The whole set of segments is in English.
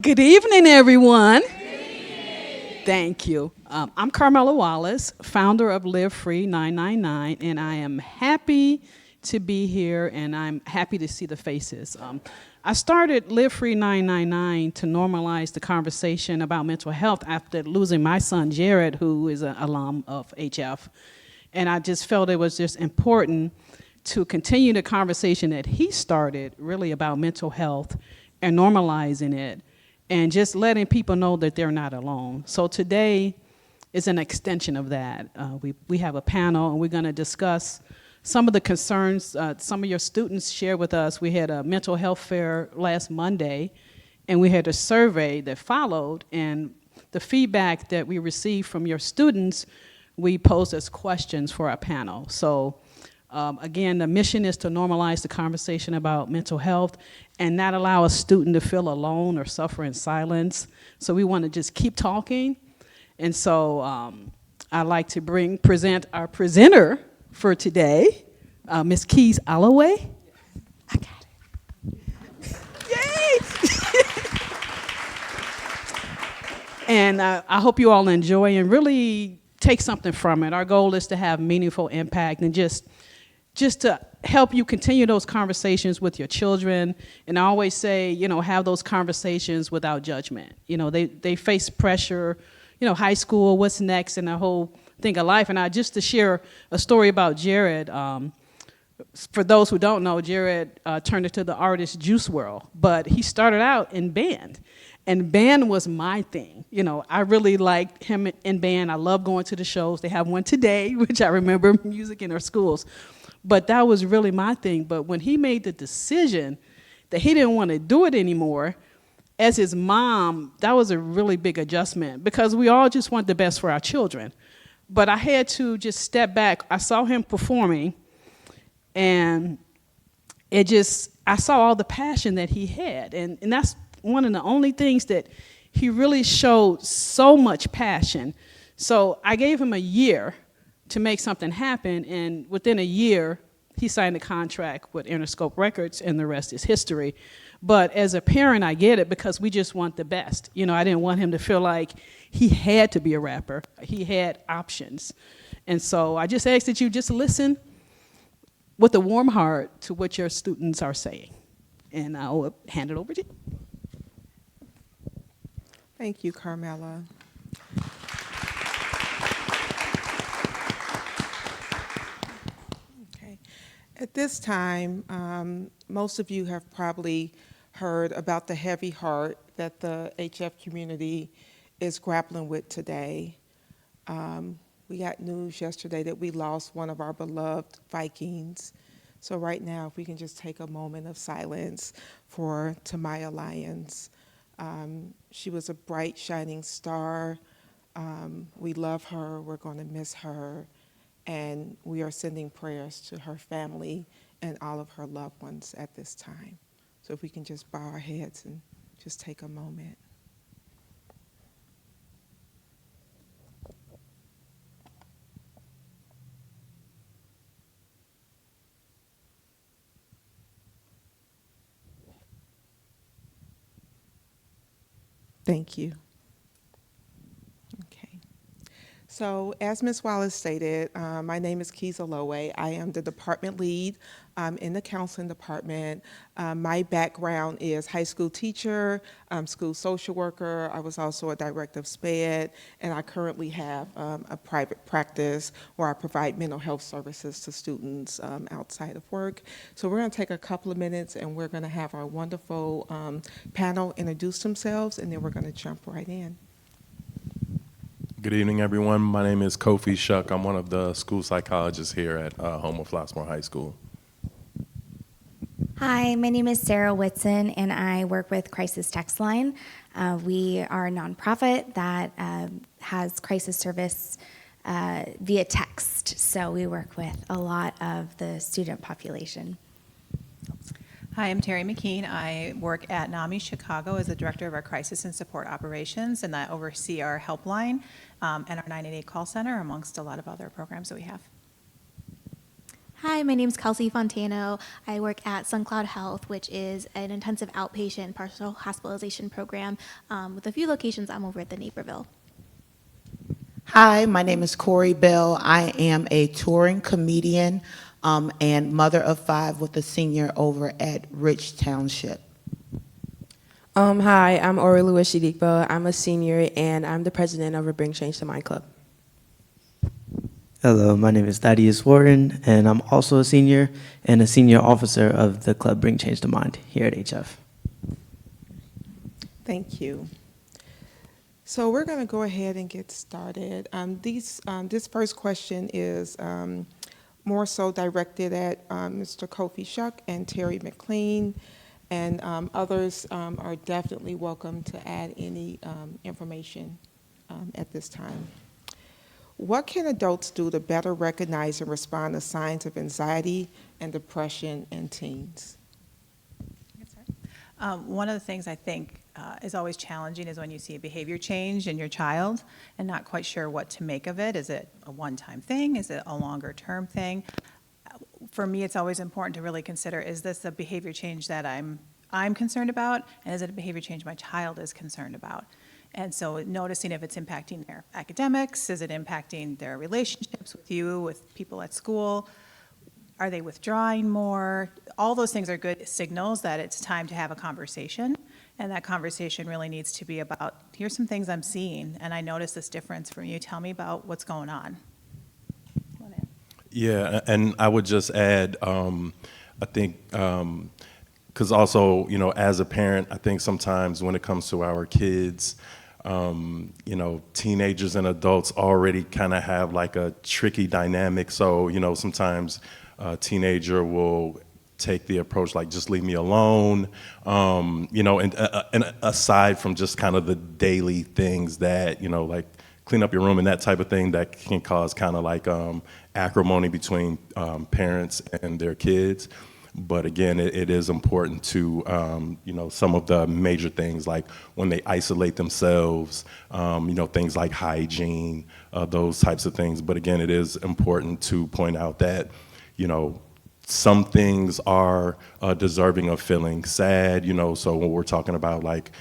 Good evening, everyone. Thank you. I'm Carmela Wallace, founder of Live Free 999, and I am happy to be here, and I'm happy to see the faces. I started Live Free 999 to normalize the conversation about mental health after losing my son, Jared, who is an alum of HF. And I just felt it was just important to continue the conversation that he started, really about mental health and normalizing it, and just letting people know that they're not alone. So today is an extension of that. We have a panel, and we're going to discuss some of the concerns some of your students shared with us. We had a mental health fair last Monday, and we had a survey that followed, and the feedback that we received from your students, we posed as questions for our panel. So again, the mission is to normalize the conversation about mental health and not allow a student to feel alone or suffer in silence. So we want to just keep talking. And so I'd like to present our presenter for today, Ms. Keys Alloway. I got it. Yay! And I hope you all enjoy and really take something from it. Our goal is to have meaningful impact and just to help you continue those conversations with your children. And I always say, have those conversations without judgment. They face pressure, high school, what's next, and the whole thing of life. And just to share a story about Jared, for those who don't know, Jared turned into the artist Juice World, but he started out in band. And band was my thing. I really liked him in band. I love going to the shows. They have one today, which I remember music in our schools. But that was really my thing. But when he made the decision that he didn't want to do it anymore, as his mom, that was a really big adjustment because we all just want the best for our children. But I had to just step back. I saw him performing, and I saw all the passion that he had. And that's one of the only things that he really showed so much passion. So I gave him a year to make something happen, and within a year, he signed a contract with Interscope Records, and the rest is history. But as a parent, I get it because we just want the best. I didn't want him to feel like he had to be a rapper. He had options. And so I just ask that you just listen with a warm heart to what your students are saying. And I'll hand it over to you. Thank you, Carmela. Okay. At this time, most of you have probably heard about the heavy heart that the HF community is grappling with today. We got news yesterday that we lost one of our beloved Vikings. So right now, if we can just take a moment of silence for Tamaya Lyons. She was a bright, shining star. We love her. We're going to miss her. And we are sending prayers to her family and all of her loved ones at this time. So if we can just bow our heads and just take a moment. Thank you. Okay. So as Ms. Wallace stated, my name is Keys Alloway. I am the department lead in the counseling department. My background is high school teacher, school social worker. I was also a director of SPED, and I currently have a private practice where I provide mental health services to students outside of work. So we're going to take a couple of minutes, and we're going to have our wonderful panel introduce themselves, and then we're going to jump right in. Good evening, everyone. My name is Kofi Shuck. I'm one of the school psychologists here at Homewood-Flossmoor High School. Hi, my name is Sarah Whitson, and I work with Crisis Text Line. We are a nonprofit that has crisis service via text, so we work with a lot of the student population. Hi, I'm Terry McKean. I work at NAMI Chicago as the director of our crisis and support operations, and I oversee our helpline and our 988 call center, amongst a lot of other programs that we have. Hi, my name is Kelsey Fontano. I work at SunCloud Health, which is an intensive outpatient partial hospitalization program with a few locations. I'm over at the Naperville. Hi, my name is Corey Bell. I am a touring comedian and mother of 5 with a senior over at Rich Township. Hi, I'm Ori Lewis Shidikba. I'm a senior and I'm the president of a Bring Change to Mind Club. Hello, my name is Thaddeus Warren, and I'm also a senior and a senior officer of the club Bring Change to Mind here at HF. Thank you. So we're going to go ahead and get started. This first question is more so directed at Mr. Kofi Shuck and Terry McLean, and others are definitely welcome to add any information at this time. What can adults do to better recognize and respond to signs of anxiety and depression in teens? One of the things I think is always challenging is when you see a behavior change in your child and not quite sure what to make of it. Is it a one-time thing? Is it a longer-term thing? For me, it's always important to really consider, is this a behavior change that I'm concerned about, and is it a behavior change my child is concerned about? And so noticing if it's impacting their academics, is it impacting their relationships with you, with people at school? Are they withdrawing more? All those things are good signals that it's time to have a conversation. And that conversation really needs to be about, here's some things I'm seeing, and I notice this difference from you. Tell me about what's going on. Yeah, and I would just add, I think, because also, you know, as a parent, I think sometimes when it comes to our kids, you know, teenagers and adults already kind of have like a tricky dynamic. So, you know, sometimes a teenager will take the approach like, just leave me alone, you know, and aside from just kind of the daily things that, you know, like clean up your room and that type of thing that can cause kind of like acrimony between parents and their kids. But again, it is important to, you know, some of the major things like when they isolate themselves, you know, things like hygiene, those types of things. But again, it is important to point out that, you know, some things are deserving of feeling sad, you know, so when we're talking about like,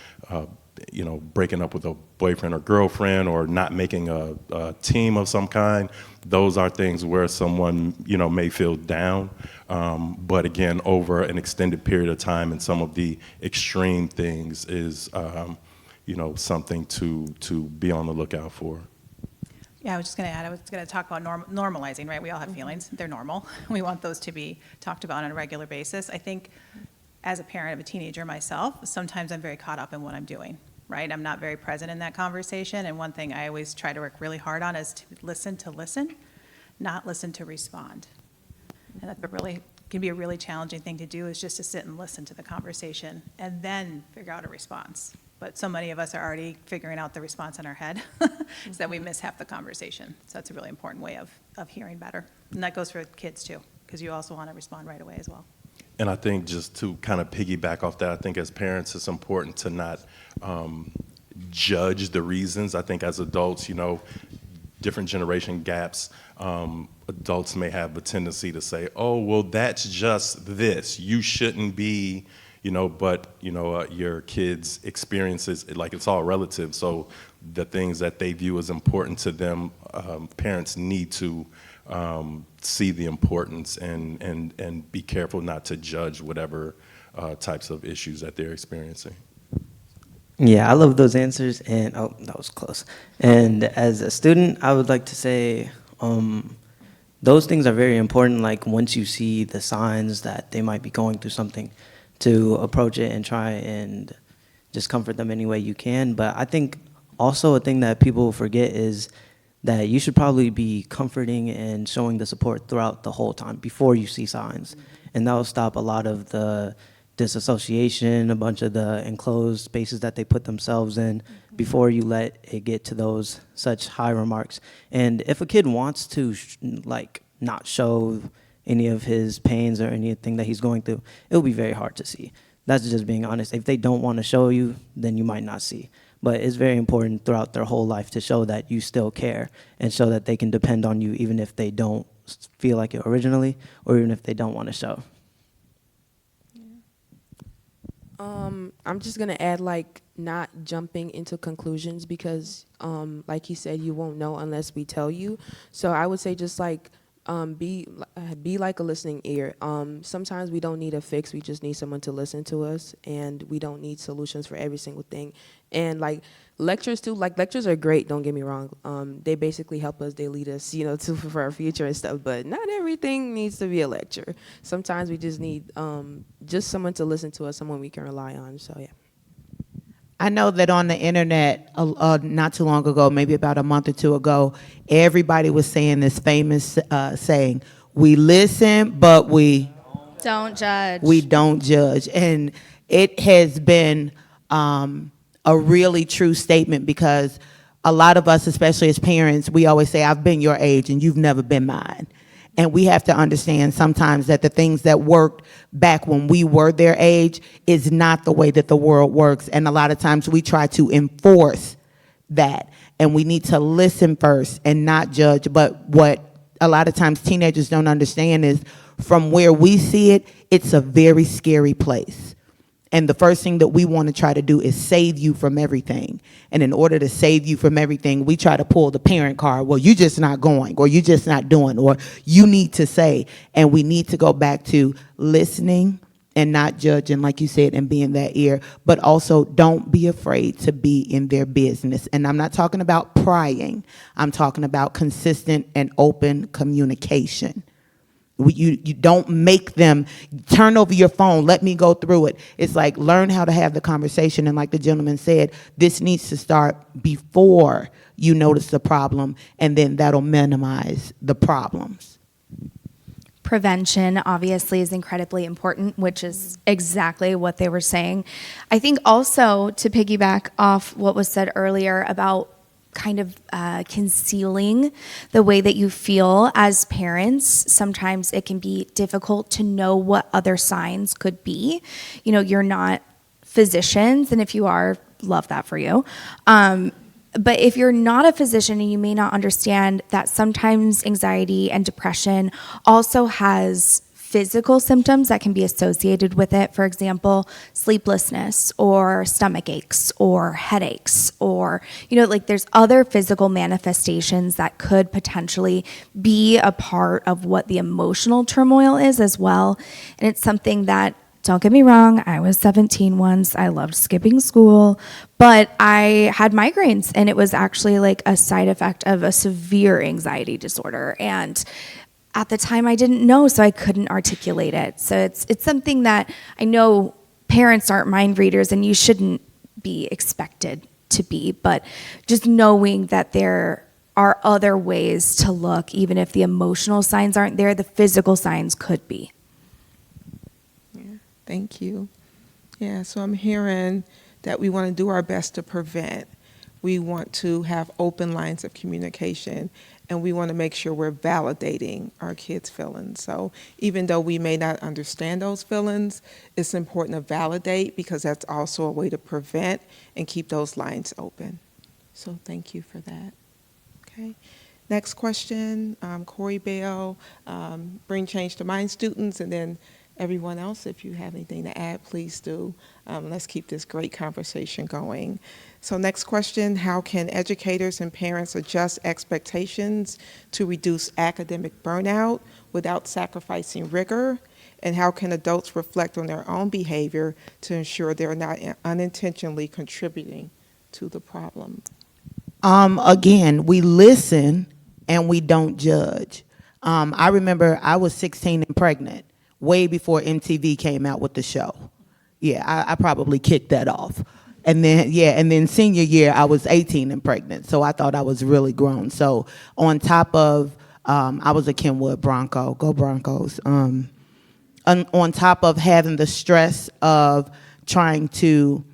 you know, breaking up with a boyfriend or girlfriend or not making a team of some kind, those are things where someone, you know, may feel down. But again, over an extended period of time and some of the extreme things is, you know, something to be on the lookout for. Yeah, I was just going to add, I was going to talk about normalizing, right? We all have feelings. They're normal. We want those to be talked about on a regular basis. I think as a parent of a teenager myself, sometimes I'm very caught up in what I'm doing, right? I'm not very present in that conversation. And one thing I always try to work really hard on is to listen, not listen to respond. And that's can be a really challenging thing to do, is just to sit and listen to the conversation and then figure out a response. But so many of us are already figuring out the response in our head so that we miss half the conversation. So that's a really important way of hearing better. And that goes for kids too, because you also want to respond right away as well. And I think just to kind of piggyback off that, I think as parents, it's important to not judge the reasons. I think as adults, you know, different generation gaps, adults may have a tendency to say, oh, well, that's just this. You shouldn't be, you know, but, you know, your kids' experiences, like it's all relative. So the things that they view as important to them, parents need to see the importance and be careful not to judge whatever types of issues that they're experiencing. Yeah, I love those answers, and oh, that was close. And as a student, I would like to say those things are very important, like once you see the signs that they might be going through something, to approach it and try and just comfort them any way you can. But I think also a thing that people forget is that you should probably be comforting and showing the support throughout the whole time before you see signs. And that will stop a lot of the disassociation, a bunch of the enclosed spaces that they put themselves in before you let it get to those such high remarks. And if a kid wants to like not show any of his pains or anything that he's going through, it'll be very hard to see. That's just being honest. If they don't want to show you, then you might not see. But it's very important throughout their whole life to show that you still care and show that they can depend on you even if they don't feel like it originally, or even if they don't want to show. I'm just gonna add, like, not jumping into conclusions because, like he said, you won't know unless we tell you. So I would say just like be like a listening ear. Sometimes we don't need a fix; we just need someone to listen to us, and we don't need solutions for every single thing. And like lectures too, like lectures are great. Don't get me wrong. They basically help us. They lead us, to for our future and stuff. But not everything needs to be a lecture. Sometimes we just need just someone to listen to us, someone we can rely on. So yeah. I know that on the internet, not too long ago, maybe about a month or two ago, everybody was saying this famous saying, "We listen, but we Don't judge. don't judge." And it has been a really true statement because a lot of us, especially as parents, we always say, "I've been your age and you've never been mine." And we have to understand sometimes that the things that worked back when we were their age is not the way that the world works. And a lot of times we try to enforce that. And we need to listen first and not judge. But what a lot of times teenagers don't understand is from where we see it, it's a very scary place. And the first thing that we want to try to do is save you from everything. And in order to save you from everything, we try to pull the parent card. Well, you're just not going, or you're just not doing, or you need to say. And we need to go back to listening and not judging, like you said, and being that ear. But also don't be afraid to be in their business. And I'm not talking about prying. I'm talking about consistent and open communication. You don't make them turn over your phone, let me go through it. It's like learn how to have the conversation. And like the gentleman said, this needs to start before you notice the problem, and then that'll minimize the problems. Prevention obviously is incredibly important, which is exactly what they were saying. I think also to piggyback off what was said earlier about kind of concealing the way that you feel as parents. Sometimes it can be difficult to know what other signs could be. You're not physicians, and if you are, love that for you. But if you're not a physician and you may not understand that sometimes anxiety and depression also has physical symptoms that can be associated with it. For example, sleeplessness or stomach aches or headaches or, there's other physical manifestations that could potentially be a part of what the emotional turmoil is as well. And it's something that, don't get me wrong, I was 17 once. I loved skipping school, but I had migraines, and it was actually like a side effect of a severe anxiety disorder. And at the time I didn't know, so I couldn't articulate it. So it's something that I know parents aren't mind readers, and you shouldn't be expected to be, but just knowing that there are other ways to look, even if the emotional signs aren't there, the physical signs could be. Thank you. Yeah, so I'm hearing that we want to do our best to prevent. We want to have open lines of communication, and we want to make sure we're validating our kids' feelings. So even though we may not understand those feelings, it's important to validate because that's also a way to prevent and keep those lines open. So thank you for that. Okay. Next question, Corey Bell, Bring Change to Mind students, and then everyone else, if you have anything to add, please do. Let's keep this great conversation going. So next question, how can educators and parents adjust expectations to reduce academic burnout without sacrificing rigor? And how can adults reflect on their own behavior to ensure they're not unintentionally contributing to the problem? Again, we listen and we don't judge. I remember I was 16 and pregnant, way before MTV came out with the show. Yeah, I probably kicked that off. And then senior year, I was 18 and pregnant, so I thought I was really grown. So on top of, I was a Kenwood Bronco, go Broncos. On top of having the stress of trying to,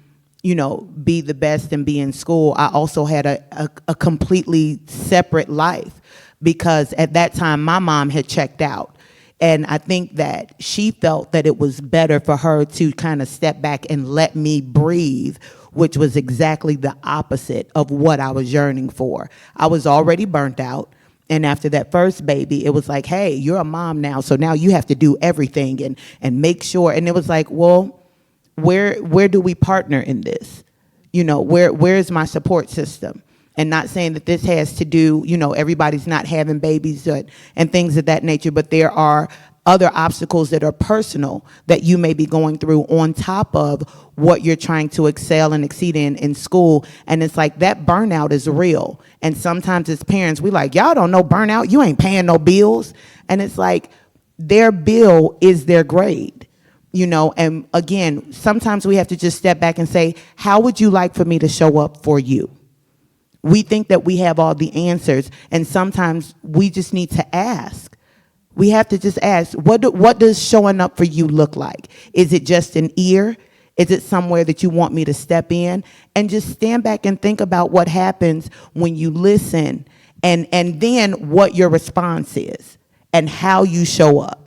be the best and be in school, I also had a completely separate life because at that time, my mom had checked out. And I think that she felt that it was better for her to kind of step back and let me breathe, which was exactly the opposite of what I was yearning for. I was already burnt out. And after that first baby, it was like, hey, you're a mom now, so now you have to do everything and make sure. And it was like, well, where do we partner in this? You know, where is my support system? And not saying that this has to do, you know, everybody's not having babies and things of that nature, but there are other obstacles that are personal that you may be going through on top of what you're trying to excel and exceed in school. And it's like that burnout is real. And sometimes as parents, we like, y'all don't know burnout. You ain't paying no bills. And it's like their bill is their grade. You know, and again, sometimes we have to just step back and say, how would you like for me to show up for you? We think that we have all the answers, and sometimes we just need to ask. We have to just ask, what does showing up for you look like? Is it just an ear? Is it somewhere that you want me to step in? And just stand back and think about what happens when you listen, and then what your response is and how you show up.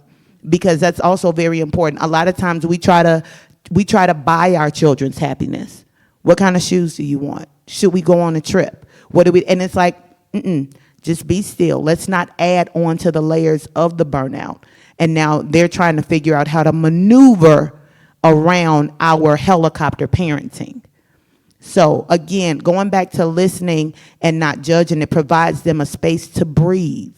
Because that's also very important. A lot of times we try to buy our children's happiness. What kind of shoes do you want? Should we go on a trip? What do we? And it's like, just be still. Let's not add on to the layers of the burnout. And now they're trying to figure out how to maneuver around our helicopter parenting. So again, going back to listening and not judging, it provides them a space to breathe,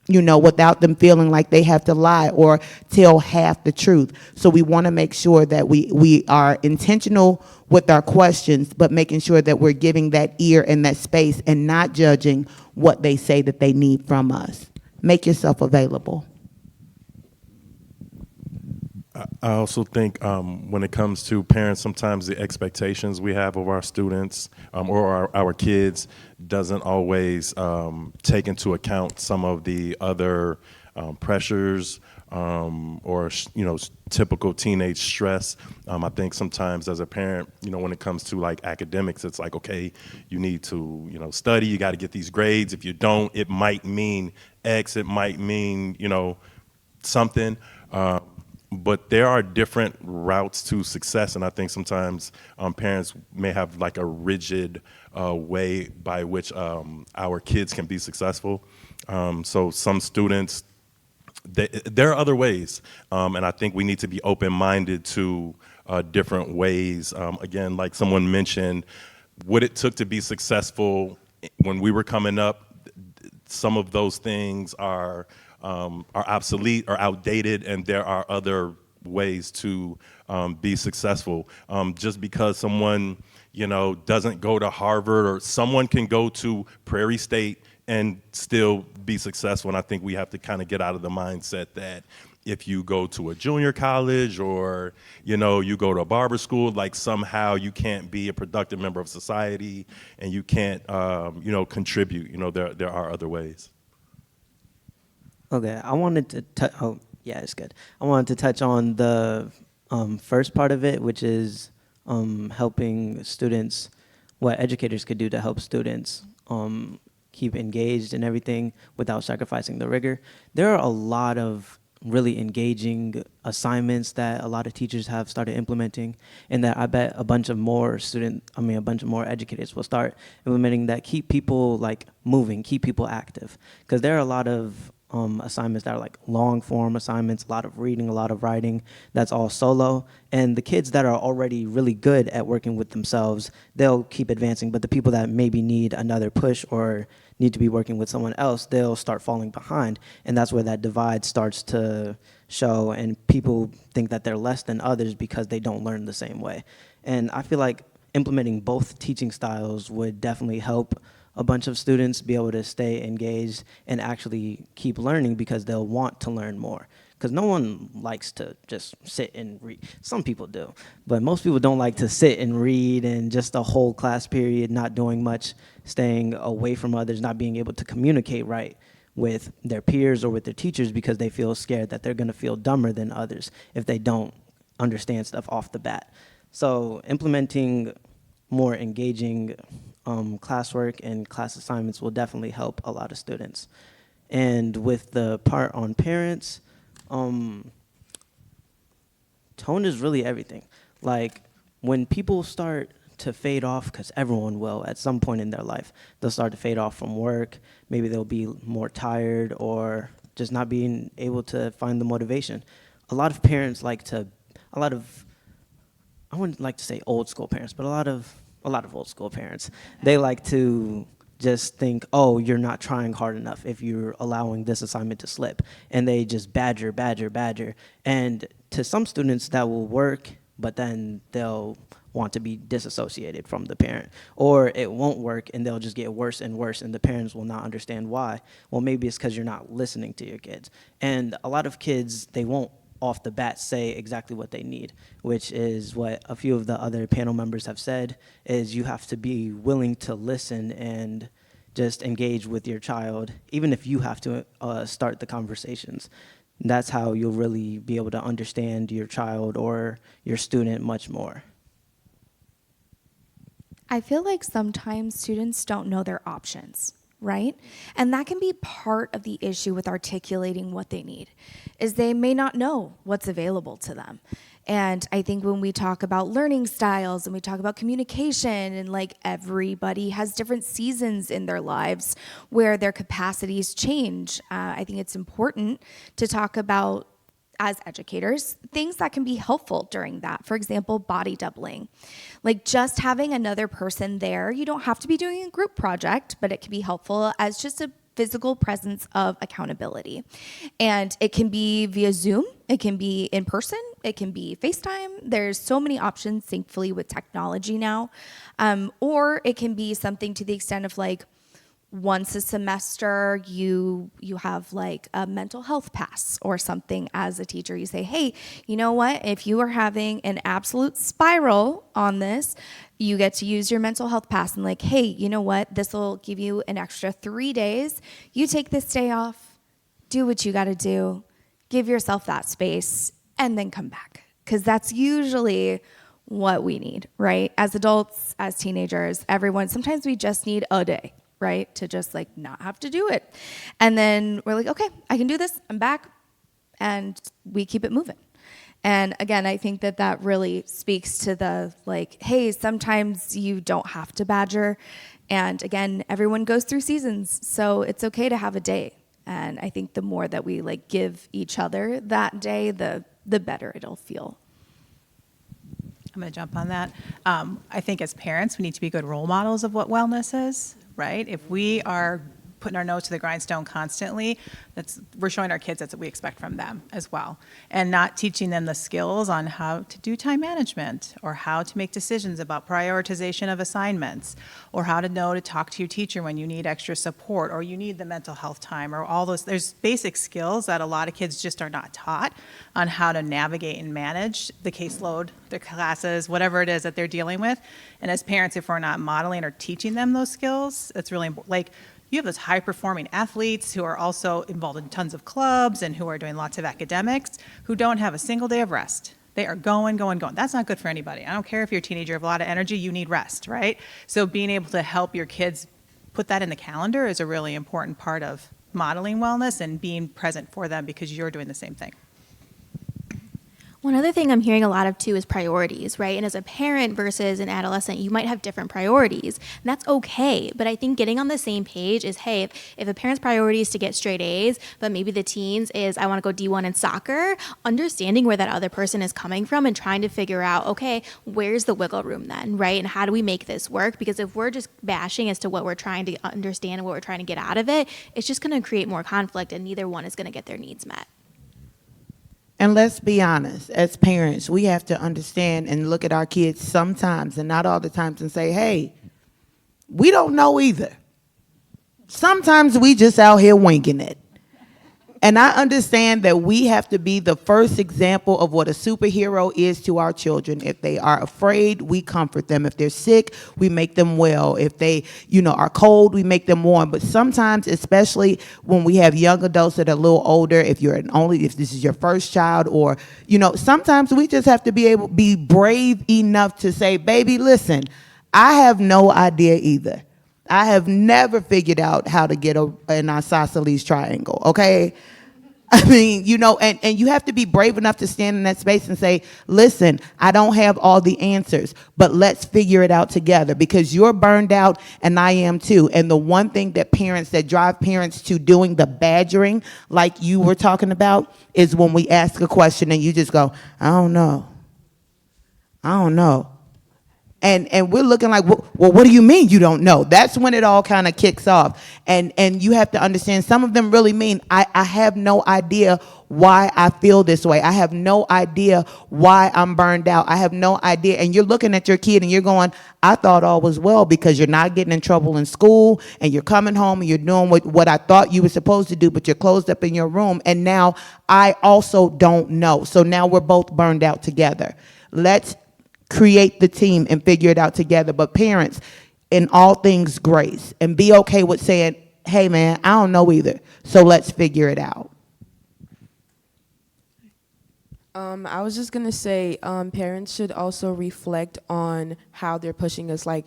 you know, without them feeling like they have to lie or tell half the truth. So we want to make sure that we are intentional with our questions, but making sure that we're giving that ear and that space and not judging what they say that they need from us. Make yourself available. I also think when it comes to parents, sometimes the expectations we have of our students or our kids doesn't always take into account some of the other pressures or typical teenage stress. I think sometimes as a parent, when it comes to like academics, it's like, okay, you need to study, you got to get these grades. If you don't, it might mean X, it might mean something. But there are different routes to success, and I think sometimes parents may have like a rigid way by which our kids can be successful. So some students, there are other ways, and I think we need to be open-minded to different ways. Again, like someone mentioned, what it took to be successful when we were coming up, some of those things are obsolete or outdated, and there are other ways to be successful. Just because someone, doesn't go to Harvard, or someone can go to Prairie State and still be successful. And I think we have to kind of get out of the mindset that if you go to a junior college or, you go to a barber school, like somehow you can't be a productive member of society and you can't, contribute. There are other ways. Okay, I wanted to it's good. I wanted to touch on the first part of it, which is helping students, what educators could do to help students keep engaged in everything without sacrificing the rigor. There are a lot of really engaging assignments that a lot of teachers have started implementing, and that I bet a bunch of more educators will start implementing, that keep people like moving, keep people active. Because there are a lot of assignments that are like long form assignments, a lot of reading, a lot of writing, that's all solo. And the kids that are already really good at working with themselves, they'll keep advancing. But the people that maybe need another push or need to be working with someone else, they'll start falling behind. And that's where that divide starts to show, and people think that they're less than others because they don't learn the same way. And I feel like implementing both teaching styles would definitely help a bunch of students be able to stay engaged and actually keep learning, because they'll want to learn more. Because no one likes to just sit and read. Some people do, but most people don't like to sit and read and just a whole class period not doing much, staying away from others, not being able to communicate right with their peers or with their teachers, because they feel scared that they're going to feel dumber than others if they don't understand stuff off the bat. So implementing more engaging classwork and class assignments will definitely help a lot of students. And with the part on parents, tone is really everything. Like when people start to fade off, because everyone will at some point in their life. They'll start to fade off from work. Maybe they'll be more tired or just not being able to find the motivation. A lot of parents I wouldn't like to say old school parents, but a lot of old school parents, they like to just think, oh, you're not trying hard enough if you're allowing this assignment to slip. And they just badger. And to some students that will work, but then they'll want to be disassociated from the parent. Or it won't work and they'll just get worse and worse and the parents will not understand why. Well, maybe it's because you're not listening to your kids. And a lot of kids, they won't off the bat say exactly what they need, which is what a few of the other panel members have said, is you have to be willing to listen and just engage with your child, even if you have to start the conversations. That's how you'll really be able to understand your child or your student much more. I feel like sometimes students don't know their options, right? And that can be part of the issue with articulating what they need, is they may not know what's available to them. And I think when we talk about learning styles and we talk about communication, and like everybody has different seasons in their lives where their capacities change, I think it's important to talk about, as educators, things that can be helpful during that. For example, body doubling. Like just having another person there, you don't have to be doing a group project, but it can be helpful as just a physical presence of accountability. And it can be via Zoom, it can be in person, it can be FaceTime. There's so many options, thankfully, with technology now. Or it can be something to the extent of like, once a semester, you have like a mental health pass or something. As a teacher, you say, hey, you know what? If you are having an absolute spiral on this, you get to use your mental health pass and like, hey, you know what? This will give you an extra 3 days. You take this day off, do what you got to do, give yourself that space, and then come back. Because that's usually what we need, right? As adults, as teenagers, everyone, sometimes we just need a day, right? To just like not have to do it. And then we're like, okay, I can do this, I'm back, and we keep it moving. And again, I think that that really speaks to the like, hey, sometimes you don't have to badger. And again, everyone goes through seasons, so it's okay to have a day. And I think the more that we like give each other that day, the better it'll feel. I'm going to jump on that. I think as parents, we need to be good role models of what wellness is, right? If we are putting our nose to the grindstone constantly, we're showing our kids that's what we expect from them as well. And not teaching them the skills on how to do time management or how to make decisions about prioritization of assignments or how to know to talk to your teacher when you need extra support or you need the mental health time or all those. There's basic skills that a lot of kids just are not taught on how to navigate and manage the caseload, their classes, whatever it is that they're dealing with. And as parents, if we're not modeling or teaching them those skills, it's really important. Like, you have those high-performing athletes who are also involved in tons of clubs and who are doing lots of academics who don't have a single day of rest. They are going. That's not good for anybody. I don't care if you're a teenager, you have a lot of energy, you need rest, right? So being able to help your kids put that in the calendar is a really important part of modeling wellness and being present for them because you're doing the same thing. One other thing I'm hearing a lot of too is priorities, right? And as a parent versus an adolescent, you might have different priorities, and that's okay. But I think getting on the same page is, hey, if a parent's priority is to get straight A's, but maybe the teens is, I want to go D1 in soccer, understanding where that other person is coming from and trying to figure out, okay, where's the wiggle room then, right? And how do we make this work? Because if we're just bashing as to what we're trying to understand and what we're trying to get out of it, it's just going to create more conflict and neither one is going to get their needs met. And let's be honest, as parents, we have to understand and look at our kids sometimes and not all the times and say, hey, we don't know either. Sometimes we just out here winging it. And I understand that we have to be the first example of what a superhero is to our children. If they are afraid, we comfort them. If they're sick, we make them well. If they, are cold, we make them warm. But sometimes, especially when we have young adults that are a little older, if this is your first child, or, sometimes we just have to be brave enough to say, baby, listen, I have no idea either. I have never figured out how to get an isosceles triangle, okay? I mean, you know, and you have to be brave enough to stand in that space and say, listen, I don't have all the answers, but let's figure it out together, because you're burned out and I am too. And the one thing that drive parents to doing the badgering, like you were talking about, is when we ask a question and you just go, I don't know. And we're looking like, well, what do you mean you don't know? That's when it all kind of kicks off. And you have to understand, some of them really mean, I have no idea why I feel this way. I have no idea why I'm burned out. I have no idea. And you're looking at your kid and you're going, I thought all was well, because you're not getting in trouble in school and you're coming home and you're doing what I thought you were supposed to do, but you're closed up in your room. And now I also don't know. So now we're both burned out together. Let's create the team and figure it out together. But parents, in all things, grace, and be okay with saying, hey man, I don't know either, so let's figure it out. I was just gonna say, parents should also reflect on how they're pushing us. Like,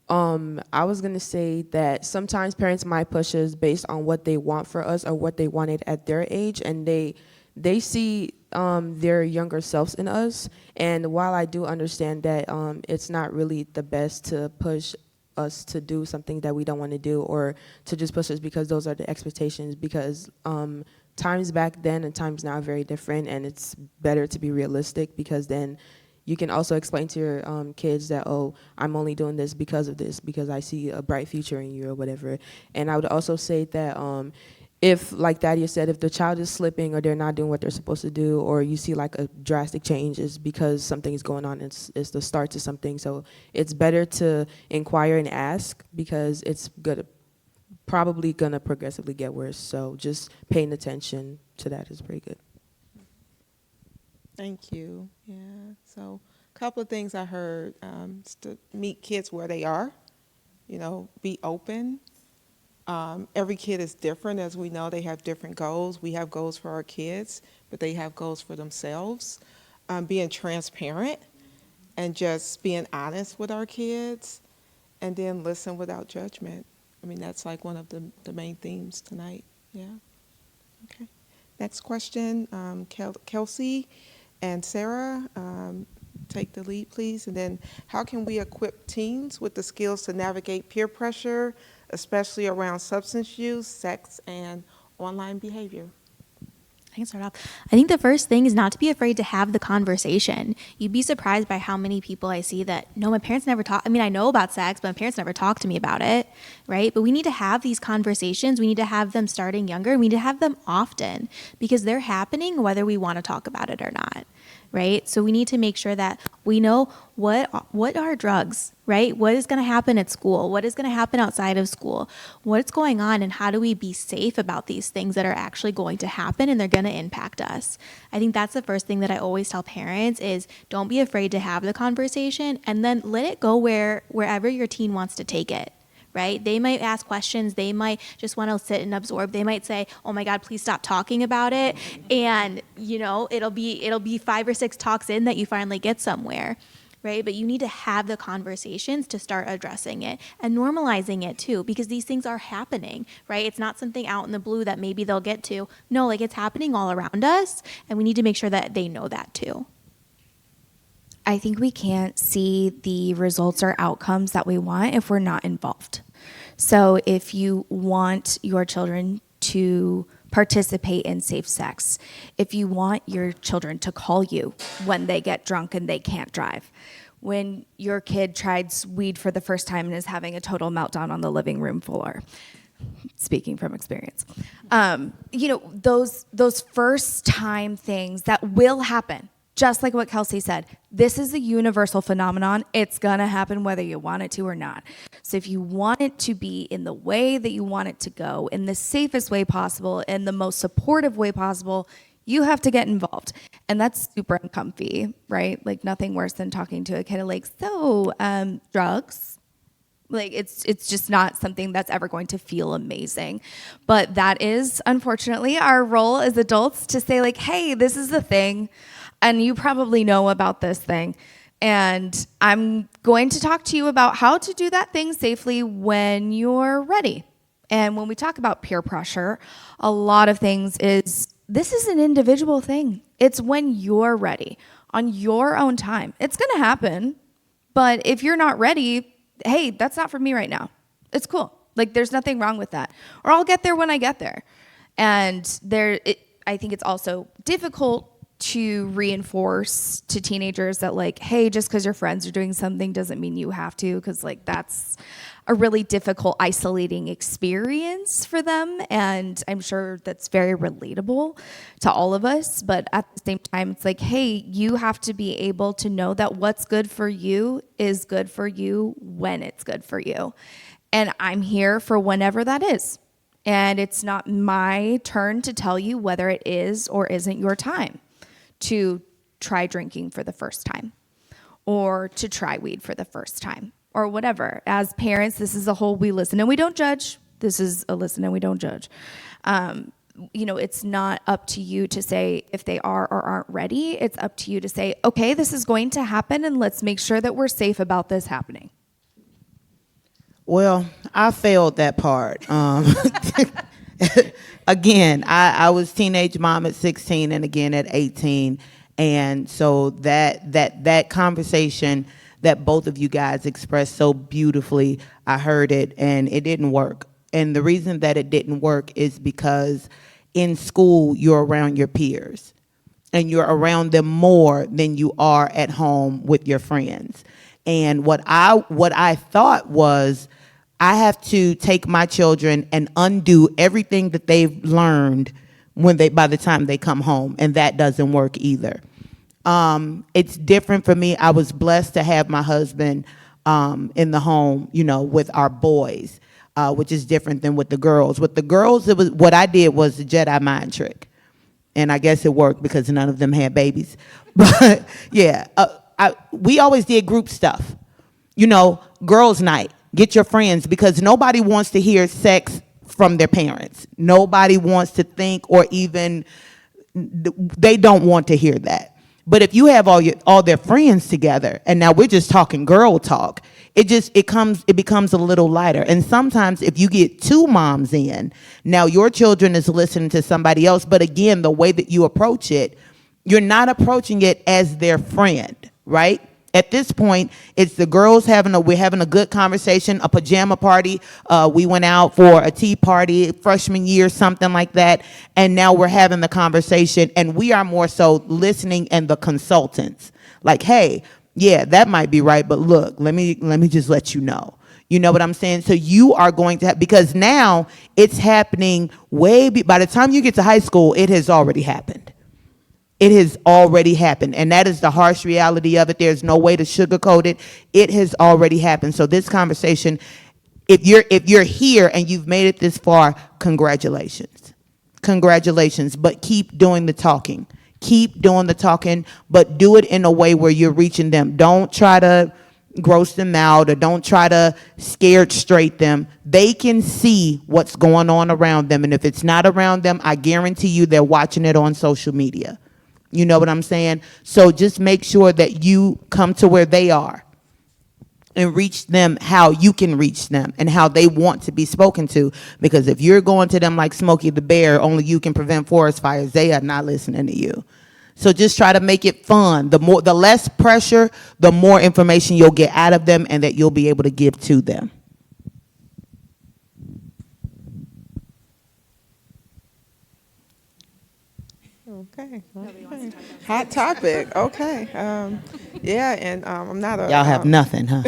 I was gonna say that sometimes parents might push us based on what they want for us or what they wanted at their age, and they see their younger selves in us. And while I do understand that it's not really the best to push us to do something that we don't want to do, or to just push us because those are the expectations, because times back then and times now are very different, and it's better to be realistic, because then you can also explain to your kids that, oh, I'm only doing this, because I see a bright future in you or whatever. And I would also say that if, like Thaddeus said, if the child is slipping or they're not doing what they're supposed to do, or you see like a drastic change, is because something is going on. It's the start to something. So it's better to inquire and ask, because it's probably gonna progressively get worse. So just paying attention to that is pretty good. Thank you. Yeah. So a couple of things I heard, is to meet kids where they are, you know, be open. Every kid is different. As we know, they have different goals. We have goals for our kids, but they have goals for themselves. Being transparent and just being honest with our kids, and then listen without judgment. I mean, that's like one of the main themes tonight. Yeah. Okay. Next question, Kelsey and Sarah, take the lead, please. And then, how can we equip teens with the skills to navigate peer pressure, especially around substance use, sex, and online behavior? I can start off. I think the first thing is not to be afraid to have the conversation. You'd be surprised by how many people I see that, no, my parents never talk. I mean, I know about sex, but my parents never talked to me about it, right? But we need to have these conversations. We need to have them starting younger. We need to have them often, because they're happening whether we want to talk about it or not, right? So we need to make sure that we know what are drugs, right? What is going to happen at school? What is going to happen outside of school? What's going on, and how do we be safe about these things that are actually going to happen and they're going to impact us? I think that's the first thing that I always tell parents is, don't be afraid to have the conversation, and then let it go wherever your teen wants to take it. Right? They might ask questions. They might just want to sit and absorb. They might say, "Oh my God, please stop talking about it." And you know, it'll be 5 or 6 talks in that you finally get somewhere, right? But you need to have the conversations to start addressing it and normalizing it too, because these things are happening, right? It's not something out in the blue that maybe they'll get to. No, like, it's happening all around us, and we need to make sure that they know that too. I think we can't see the results or outcomes that we want if we're not involved. So if you want your children to participate in safe sex, if you want your children to call you when they get drunk and they can't drive, when your kid tried weed for the first time and is having a total meltdown on the living room floor, speaking from experience, you know, those first time things that will happen. Just like what Kelsey said, this is a universal phenomenon. It's going to happen whether you want it to or not. So if you want it to be in the way that you want it to go, in the safest way possible, in the most supportive way possible, you have to get involved. And that's super uncomfy, right? Like, nothing worse than talking to a kid like, so, drugs? Like, it's just not something that's ever going to feel amazing. But that is, unfortunately, our role as adults to say, like, hey, this is the thing, and you probably know about this thing. And I'm going to talk to you about how to do that thing safely when you're ready. And when we talk about peer pressure, a lot of things is this is an individual thing. It's when you're ready on your own time. It's going to happen, but if you're not ready, hey, that's not for me right now. It's cool. Like, there's nothing wrong with that. Or I'll get there when I get there. And I think it's also difficult to reinforce to teenagers that, like, hey, just because your friends are doing something doesn't mean you have to, because, like, that's a really difficult, isolating experience for them. And I'm sure that's very relatable to all of us. But at the same time, it's like, hey, you have to be able to know that what's good for you is good for you when it's good for you. And I'm here for whenever that is. And it's not my turn to tell you whether it is or isn't your time to try drinking for the first time, or to try weed for the first time, or whatever. As parents, this is a whole we listen and we don't judge. This is a listen and we don't judge. It's not up to you to say if they are or aren't ready. It's up to you to say, okay, this is going to happen, and let's make sure that we're safe about this happening. Well, I failed that part. Again, I was teenage mom at 16 and again at 18. And so that conversation that both of you guys expressed so beautifully, I heard it and it didn't work. And the reason that it didn't work is because in school, you're around your peers and you're around them more than you are at home with your friends. And what I thought was, I have to take my children and undo everything that they've learned by the time they come home, and that doesn't work either. It's different for me. I was blessed to have my husband in the home, with our boys, which is different than with the girls. With the girls, what I did was the Jedi mind trick, and I guess it worked because none of them had babies. But yeah, we always did group stuff, girls' night. Get your friends, because nobody wants to hear sex from their parents. Nobody wants to think, or even they don't want to hear that. But if you have all their friends together, and now we're just talking girl talk, it becomes a little lighter. And sometimes if you get two moms in, now your children is listening to somebody else. But again, the way that you approach it, you're not approaching it as their friend, right? At this point, it's the girls we're having a good conversation, a pajama party. We went out for a tea party freshman year, something like that. And now we're having the conversation, and we are more so listening and the consultants. Like, hey, yeah, that might be right, but look, let me just let you know. You know what I'm saying? So you are going to because now it's happening by the time you get to high school, it has already happened. It has already happened, and that is the harsh reality of it. There's no way to sugarcoat it. It has already happened. So this conversation, if you're here and you've made it this far, congratulations. Congratulations, but keep doing the talking. Keep doing the talking, but do it in a way where you're reaching them. Don't try to gross them out, or don't try to scared straight them. They can see what's going on around them, and if it's not around them, I guarantee you they're watching it on social media. You know what I'm saying? So just make sure that you come to where they are and reach them how you can reach them and how they want to be spoken to. Because if you're going to them like Smokey the Bear, only you can prevent forest fires, they are not listening to you. So just try to make it fun. The less pressure, the more information you'll get out of them and that you'll be able to give to them. Okay. Hot topic. Okay. Yeah, and I'm not a. Y'all have nothing, huh?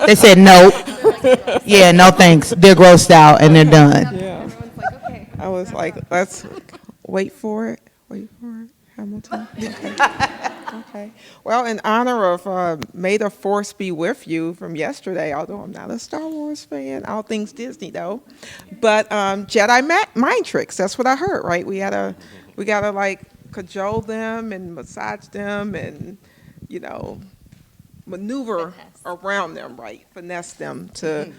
They said no. Yeah, no thanks. They're grossed out and they're done. Yeah. I was like, let's wait for it. Wait for it. Hamilton. Okay. Okay. Well, in honor of May the Force Be With You from yesterday, although I'm not a Star Wars fan, all things Disney though, but Jedi mind tricks. That's what I heard, right? We gotta like cajole them and massage them and maneuver around them, right? Finesse them to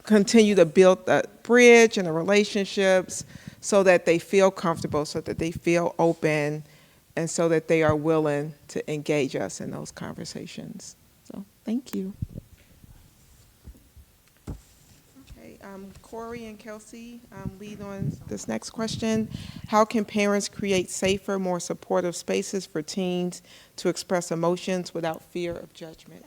continue to build that bridge and the relationships so that they feel comfortable, so that they feel open, and so that they are willing to engage us in those conversations. So thank you. Okay, Corey and Kelsey, lead on this next question. How can parents create safer, more supportive spaces for teens to express emotions without fear of judgment?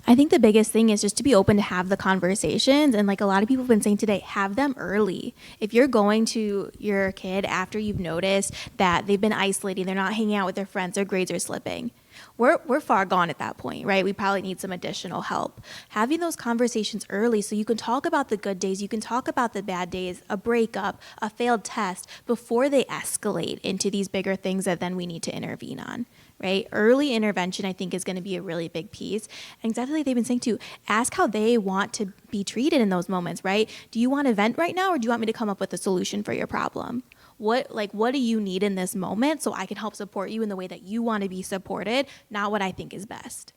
I think the biggest thing is just to be open to have the conversations. And like a lot of people have been saying today, have them early. If you're going to your kid after you've noticed that they've been isolating, they're not hanging out with their friends, their grades are slipping, we're far gone at that point, right? We probably need some additional help. Having those conversations early so you can talk about the good days, you can talk about the bad days, a breakup, a failed test, before they escalate into these bigger things that then we need to intervene on. Right? Early intervention, I think, is going to be a really big piece. And exactly like they've been saying too, ask how they want to be treated in those moments, right? Do you want to vent right now, or do you want me to come up with a solution for your problem? What do you need in this moment so I can help support you in the way that you want to be supported, not what I think is best.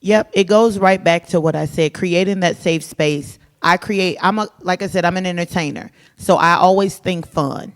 Yep, it goes right back to what I said, creating that safe space. Like I said, I'm an entertainer. So I always think fun.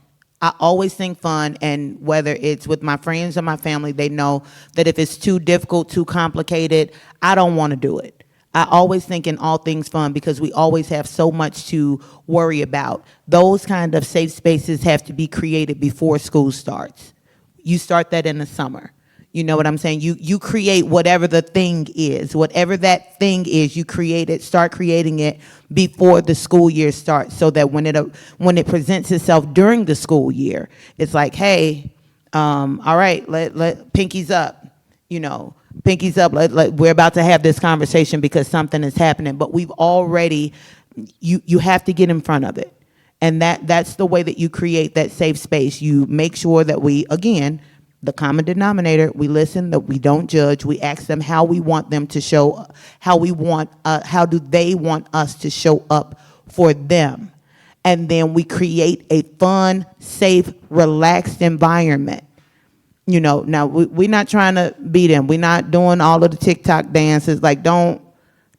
And whether it's with my friends or my family, they know that if it's too difficult, too complicated, I don't want to do it. I always think in all things fun because we always have so much to worry about. Those kind of safe spaces have to be created before school starts. You start that in the summer. You know what I'm saying? You create whatever the thing is. Whatever that thing is, you create it, start creating it before the school year starts so that when it presents itself during the school year, it's like, hey, all right, let pinkies up, pinkies up. We're about to have this conversation because something is happening, but we've already, you have to get in front of it. And that's the way that you create that safe space. You make sure that we, again, the common denominator, we listen, that we don't judge. We ask them how we want them to show, how do they want us to show up for them? And then we create a fun, safe, relaxed environment. Now we're not trying to be them. We're not doing all of the TikTok dances. Like, don't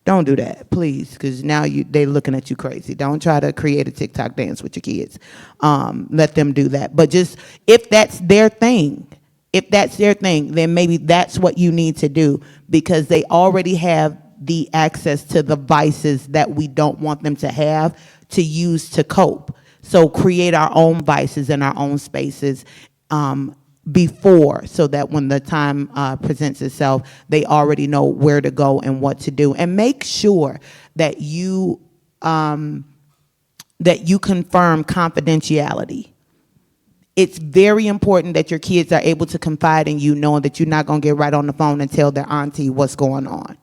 do that, please, because now they're looking at you crazy. Don't try to create a TikTok dance with your kids. Let them do that. But just, if that's their thing, then maybe that's what you need to do, because they already have the access to the vices that we don't want them to have to use to cope. So create our own vices in our own spaces before, so that when the time presents itself, they already know where to go and what to do. And make sure that you confirm confidentiality. It's very important that your kids are able to confide in you, knowing that you're not going to get right on the phone and tell their auntie what's going on.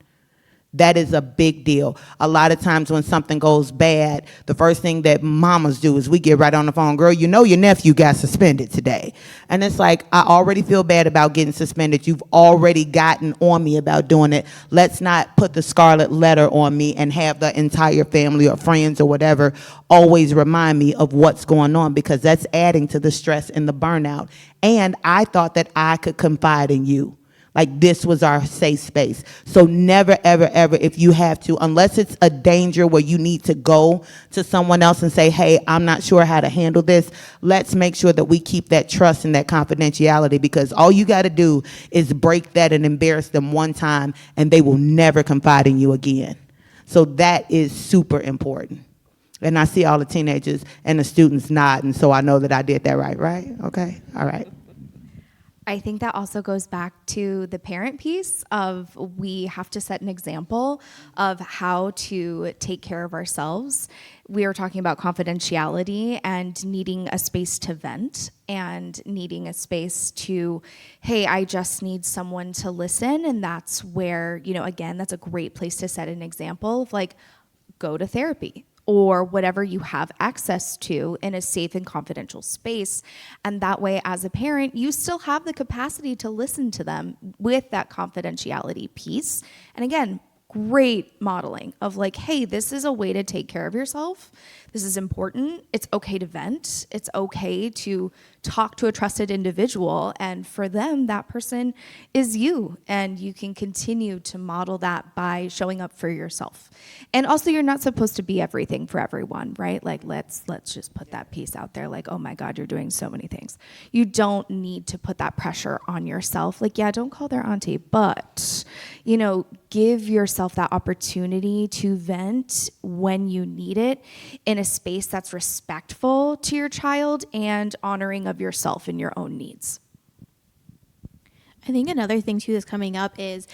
That is a big deal. A lot of times when something goes bad, the first thing that mamas do is we get right on the phone. Girl, your nephew got suspended today. And it's like, I already feel bad about getting suspended. You've already gotten on me about doing it. Let's not put the scarlet letter on me and have the entire family or friends or whatever always remind me of what's going on, because that's adding to the stress and the burnout. And I thought that I could confide in you. Like, this was our safe space. So never, ever, ever, if you have to, unless it's a danger where you need to go to someone else and say, hey, I'm not sure how to handle this, let's make sure that we keep that trust and that confidentiality, because all you got to do is break that and embarrass them one time, and they will never confide in you again. So that is super important. And I see all the teenagers and the students nodding, so I know that I did that right? Okay, all right. I think that also goes back to the parent piece of, we have to set an example of how to take care of ourselves. We were talking about confidentiality and needing a space to vent and needing a space to, hey, I just need someone to listen. And that's where, again, that's a great place to set an example of, like, go to therapy or whatever you have access to in a safe and confidential space. And that way, as a parent, you still have the capacity to listen to them with that confidentiality piece. And again, great modeling of, like, hey, this is a way to take care of yourself. This is important. It's okay to vent. It's okay to talk to a trusted individual. And for them, that person is you. And you can continue to model that by showing up for yourself. And also, you're not supposed to be everything for everyone, right? Like, let's just put that piece out there. Like, oh my God, you're doing so many things. You don't need to put that pressure on yourself. Like, yeah, don't call their auntie, but, give yourself yourself that opportunity to vent when you need it in a space that's respectful to your child and honoring of yourself and your own needs. I think another thing too that's coming up is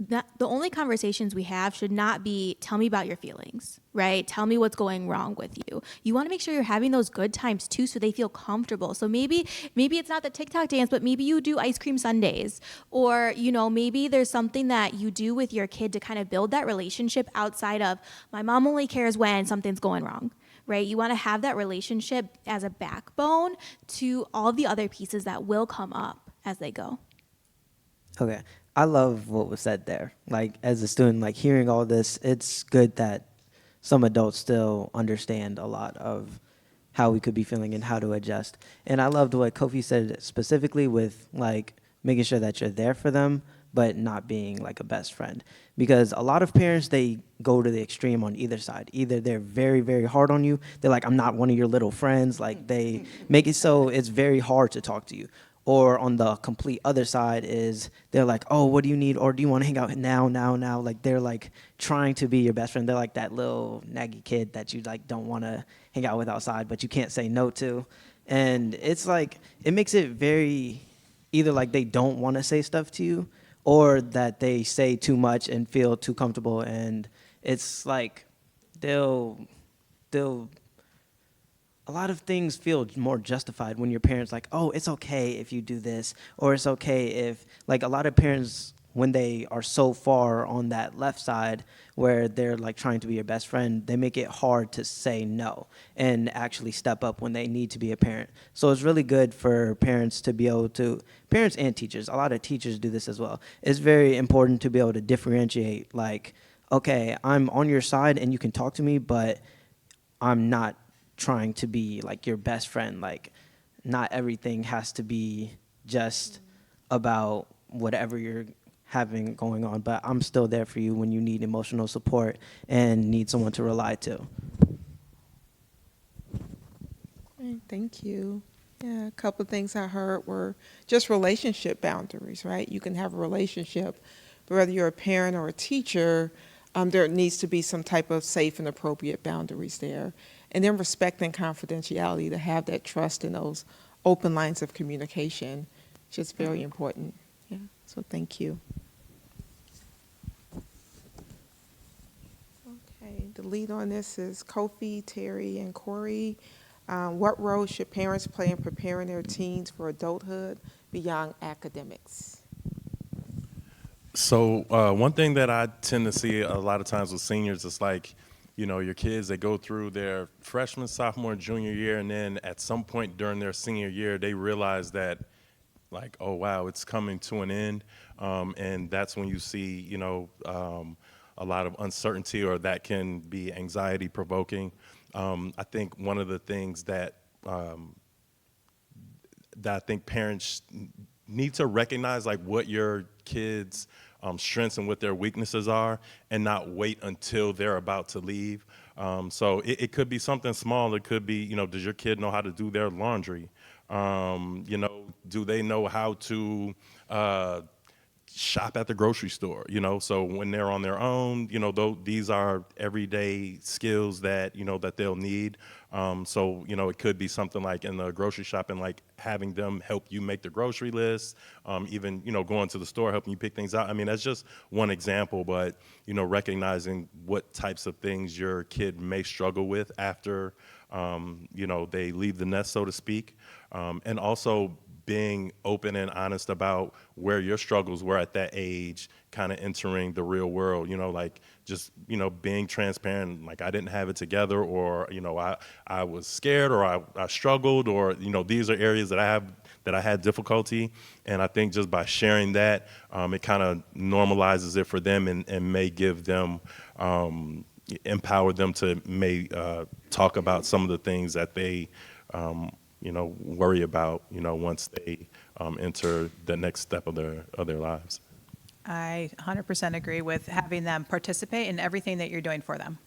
that the only conversations we have should not be, tell me about your feelings, right? Tell me what's going wrong with you. You want to make sure you're having those good times too, so they feel comfortable. So maybe it's not the TikTok dance, but maybe you do ice cream sundaes, or, you know, maybe there's something that you do with your kid to kind of build that relationship outside of, my mom only cares when something's going wrong, right? You want to have that relationship as a backbone to all the other pieces that will come up as they go. Okay. I love what was said there. Like, as a student, like, hearing all this, it's good that some adults still understand a lot of how we could be feeling and how to adjust. And I loved what Kofi said specifically with, like, making sure that you're there for them, but not being, like, a best friend. Because a lot of parents, they go to the extreme on either side. Either they're very, very hard on you. They're like, I'm not one of your little friends. Like, they make it so it's very hard to talk to you. Or on the complete other side is they're like, oh, what do you need? Or do you want to hang out now? Like, they're like trying to be your best friend. They're like that little naggy kid that you like don't want to hang out with outside, but you can't say no to. And it's like, it makes it very either like they don't want to say stuff to you, or that they say too much and feel too comfortable. And it's like they'll a lot of things feel more justified when your parents like, oh, it's okay if you do this, or it's okay if, like, a lot of parents, when they are so far on that left side where they're like trying to be your best friend, they make it hard to say no and actually step up when they need to be a parent. So it's really good for parents to be able to, parents and teachers, a lot of teachers do this as well. It's very important to be able to differentiate, like, okay, I'm on your side and you can talk to me, but I'm not trying to be like your best friend. Like, not everything has to be just about whatever you're having going on, but I'm still there for you when you need emotional support and need someone to rely to. Thank you. Yeah, a couple of things I heard were just relationship boundaries, right? You can have a relationship, but whether you're a parent or a teacher, there needs to be some type of safe and appropriate boundaries there. And then respect and confidentiality, to have that trust in those open lines of communication, which is very important. Yeah, so thank you. Okay, the lead on this is Kofi, Terry, and Corey. What role should parents play in preparing their teens for adulthood beyond academics? So one thing that I tend to see a lot of times with seniors is like, you know, your kids, they go through their freshman, sophomore, junior year, and then at some point during their senior year, they realize that, like, oh, wow, it's coming to an end. And that's when you see, you know, a lot of uncertainty, or that can be anxiety provoking. I think one of the things that I think parents need to recognize, like, what your kids' strengths and what their weaknesses are, and not wait until they're about to leave. So it could be something small. It could be, you know, does your kid know how to do their laundry? You know, do they know how to shop at the grocery store? You know, so when they're on their own, you know, these are everyday skills that, you know, that they'll need. So, you know, it could be something like in the grocery shop, and like having them help you make the grocery list, even, you know, going to the store, helping you pick things out. I mean, that's just one example, but, you know, recognizing what types of things your kid may struggle with after, you know, they leave the nest, so to speak. And also being open and honest about where your struggles were at that age, kind of entering the real world, you know, like just, you know, being transparent, like I didn't have it together, or, you know, I was scared, or I struggled, or, you know, these are areas that I had difficulty. And I think just by sharing that, it kind of normalizes it for them, and may give them, empower them to talk about some of the things that they, you know, worry about, you know, once they enter the next step of their lives. I 100% agree with having them participate in everything that you're doing for them.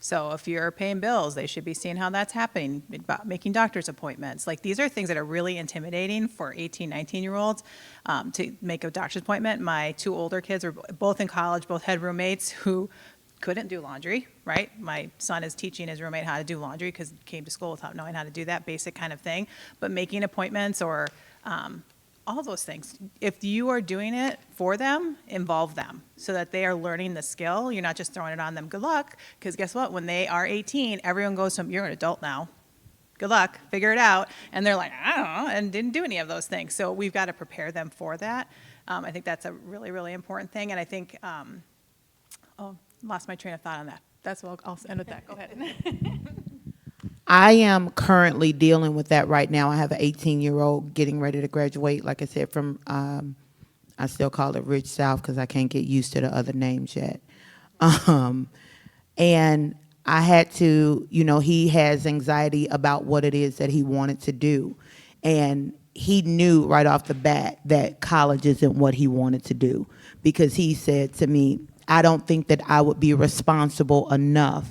So if you're paying bills, they should be seeing how that's happening, about making doctor's appointments. Like, these are things that are really intimidating for 18, 19-year-olds to make a doctor's appointment. My 2 older kids are both in college, both had roommates who couldn't do laundry, right? My son is teaching his roommate how to do laundry because he came to school without knowing how to do that basic kind of thing. But making appointments or all those things, if you are doing it for them, involve them so that they are learning the skill. You're not just throwing it on them, good luck, because guess what? When they are 18, everyone goes to them, you're an adult now. Good luck, figure it out. And they're like, I don't know, and didn't do any of those things. So we've got to prepare them for that. I think that's a really, really important thing. And I think, lost my train of thought on that. That's what I'll end with that. Go ahead. I am currently dealing with that right now. I have an 18-year-old getting ready to graduate, like I said, from, I still call it Rich South because I can't get used to the other names yet. And I had to, he has anxiety about what it is that he wanted to do. And he knew right off the bat that college isn't what he wanted to do, because he said to me, I don't think that I would be responsible enough.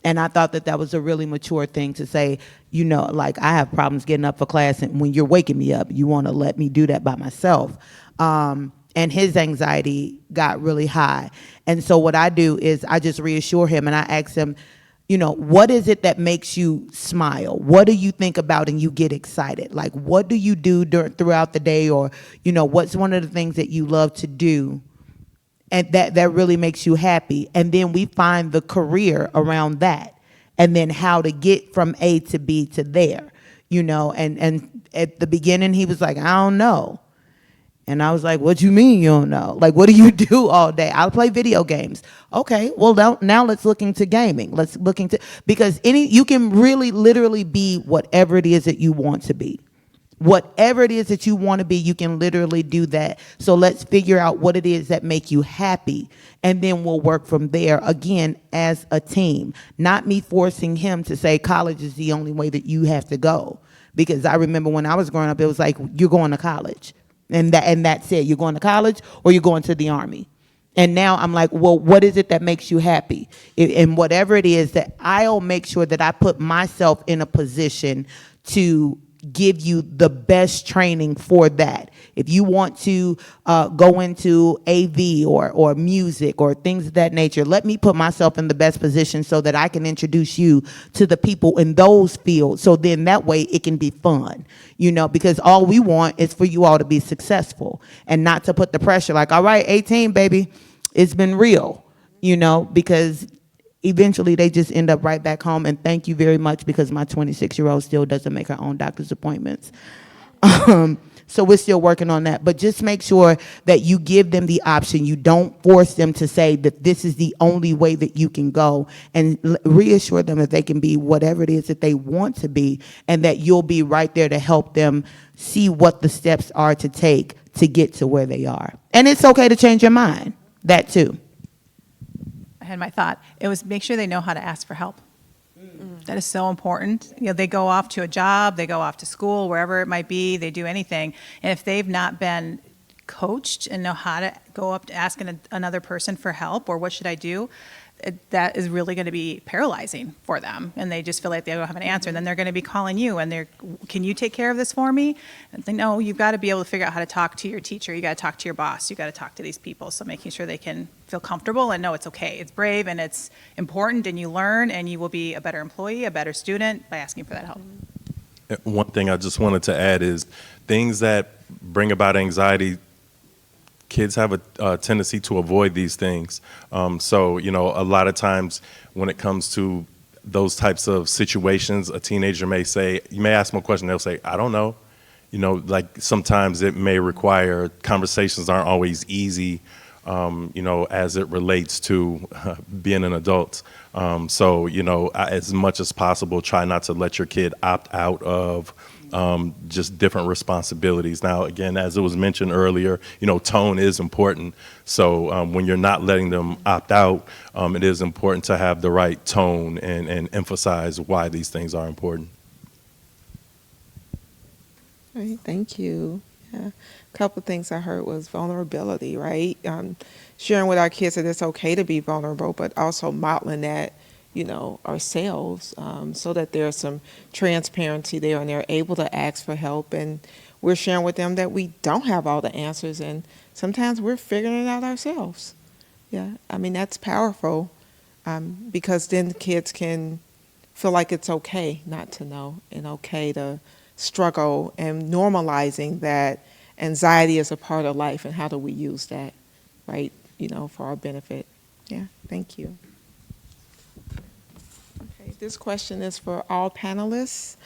And I thought that that was a really mature thing to say, like, I have problems getting up for class, and when you're waking me up, you want to let me do that by myself. And his anxiety got really high. And so what I do is I just reassure him, and I ask him, what is it that makes you smile? What do you think about and you get excited? Like, what do you do throughout the day? Or, what's one of the things that you love to do and that really makes you happy? And then we find the career around that, and then how to get from A to B to there, and at the beginning he was like, I don't know. And I was like, what you mean you don't know? Like, what do you do all day? I'll play video games. Okay, well, now let's look into gaming. Let's look into, because you can really literally be whatever it is that you want to be. Whatever it is that you want to be, you can literally do that. So let's figure out what it is that make you happy, and then we'll work from there, again, as a team. Not me forcing him to say college is the only way that you have to go. Because I remember when I was growing up, it was like, you're going to college. And that's it. You're going to college or you're going to the Army. And now I'm like, well, what is it that makes you happy? And whatever it is, that I'll make sure that I put myself in a position to give you the best training for that. If you want to go into AV or music or things of that nature, let me put myself in the best position so that I can introduce you to the people in those fields. So then that way it can be fun, because all we want is for you all to be successful and not to put the pressure like, all right, 18, baby, it's been real, because eventually they just end up right back home. And thank you very much, because my 26-year-old still doesn't make her own doctor's appointments. So we're still working on that. But just make sure that you give them the option. You don't force them to say that this is the only way that you can go, and reassure them that they can be whatever it is that they want to be, and that you'll be right there to help them see what the steps are to take to get to where they are. And it's okay to change your mind, that too. I had my thought. It was make sure they know how to ask for help. That is so important. They go off to a job, they go off to school, wherever it might be, they do anything. And if they've not been coached and know how to go up to ask another person for help, or what should I do, that is really going to be paralyzing for them. And they just feel like they don't have an answer. And then they're going to be calling you and can you take care of this for me? And they know you've got to be able to figure out how to talk to your teacher. You got to talk to your boss. You got to talk to these people. So making sure they can feel comfortable and know it's okay. It's brave and it's important, and you learn, and you will be a better employee, a better student by asking for that help. One thing I just wanted to add is things that bring about anxiety. Kids have a tendency to avoid these things. So, a lot of times when it comes to those types of situations, a teenager may say, you may ask them a question, they'll say, I don't know. Like sometimes it may require, conversations aren't always easy, as it relates to being an adult. So, as much as possible, try not to let your kid opt out of just different responsibilities. Now, again, as it was mentioned earlier, tone is important. So when you're not letting them opt out, it is important to have the right tone and emphasize why these things are important. All right, thank you. Yeah. A couple of things I heard was vulnerability, right? Sharing with our kids that it's okay to be vulnerable, but also modeling that ourselves, so that there's some transparency there and they're able to ask for help. And we're sharing with them that we don't have all the answers, and sometimes we're figuring it out ourselves. Yeah, I mean, that's powerful, because then kids can feel like it's okay not to know and okay to struggle, and normalizing that anxiety is a part of life, and how do we use that, right, for our benefit. Yeah, thank you. Okay, this question is for all panelists.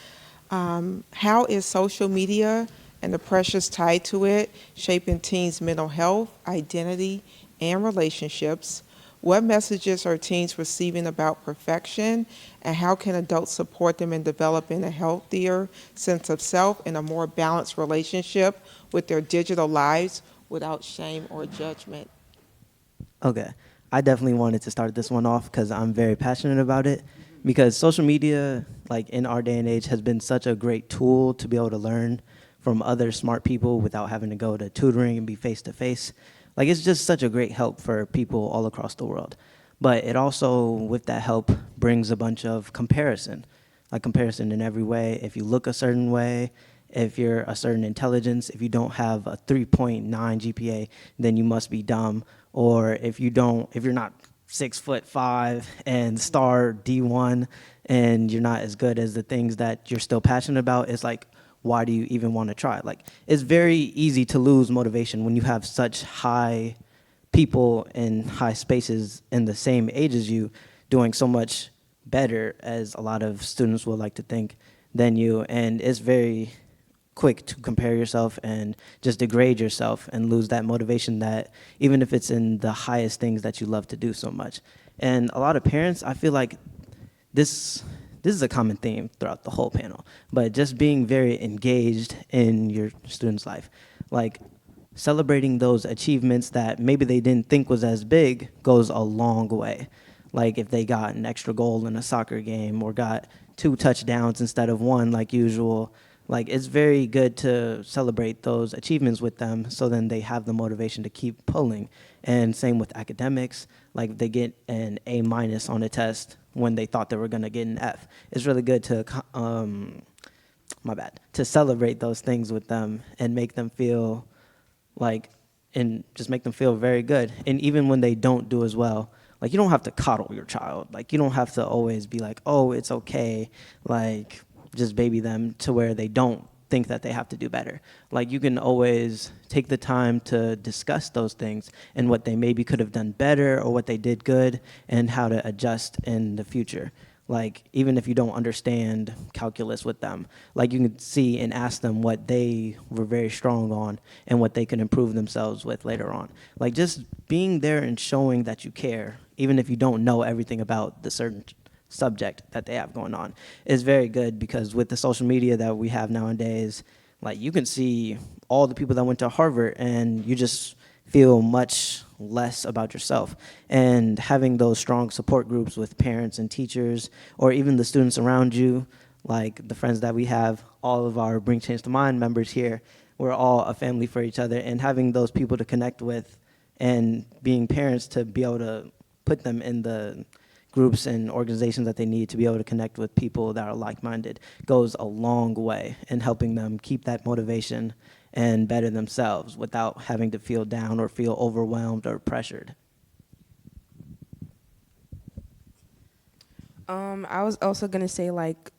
How is social media and the pressures tied to it shaping teens' mental health, identity, and relationships? What messages are teens receiving about perfection, and how can adults support them in developing a healthier sense of self and a more balanced relationship with their digital lives without shame or judgment? Okay. I definitely wanted to start this one off because I'm very passionate about it. Because social media, like in our day and age, has been such a great tool to be able to learn from other smart people without having to go to tutoring and be face to face. Like, it's just such a great help for people all across the world. But it also, with that help, brings a bunch of comparison, like comparison in every way. If you look a certain way, if you're a certain intelligence, if you don't have a 3.9 GPA, then you must be dumb. Or if you're not 6'5" and star D1 and you're not as good as the things that you're still passionate about, it's like, why do you even want to try? Like, it's very easy to lose motivation when you have such high people in high spaces in the same age as you doing so much better, as a lot of students would like to think, than you. And it's very quick to compare yourself and just degrade yourself and lose that motivation, that even if it's in the highest things that you love to do so much. And a lot of parents, I feel like this is a common theme throughout the whole panel, but just being very engaged in your student's life, like celebrating those achievements that maybe they didn't think was as big goes a long way. Like if they got an extra goal in a soccer game or got 2 touchdowns instead of 1 like usual, like it's very good to celebrate those achievements with them, so then they have the motivation to keep pulling. And same with academics, like if they get an A- on a test when they thought they were gonna get an F, it's really good to to celebrate those things with them and make them feel like, and just make them feel very good. And even when they don't do as well, like you don't have to coddle your child. Like you don't have to always be like, oh, it's okay. Like just baby them to where they don't think that they have to do better. Like you can always take the time to discuss those things and what they maybe could have done better or what they did good and how to adjust in the future. Like even if you don't understand calculus with them, like you can see and ask them what they were very strong on and what they can improve themselves with later on. Like just being there and showing that you care, even if you don't know everything about the certain subject that they have going on, is very good. Because with the social media that we have nowadays, like you can see all the people that went to Harvard and you just feel much less about yourself. And having those strong support groups with parents and teachers, or even the students around you, like the friends that we have, all of our Bring Change to Mind members here, we're all a family for each other. And having those people to connect with, and being parents to be able to put them in the groups and organizations that they need to be able to connect with people that are like-minded, goes a long way in helping them keep that motivation and better themselves without having to feel down or feel overwhelmed or pressured. I was also gonna say, like,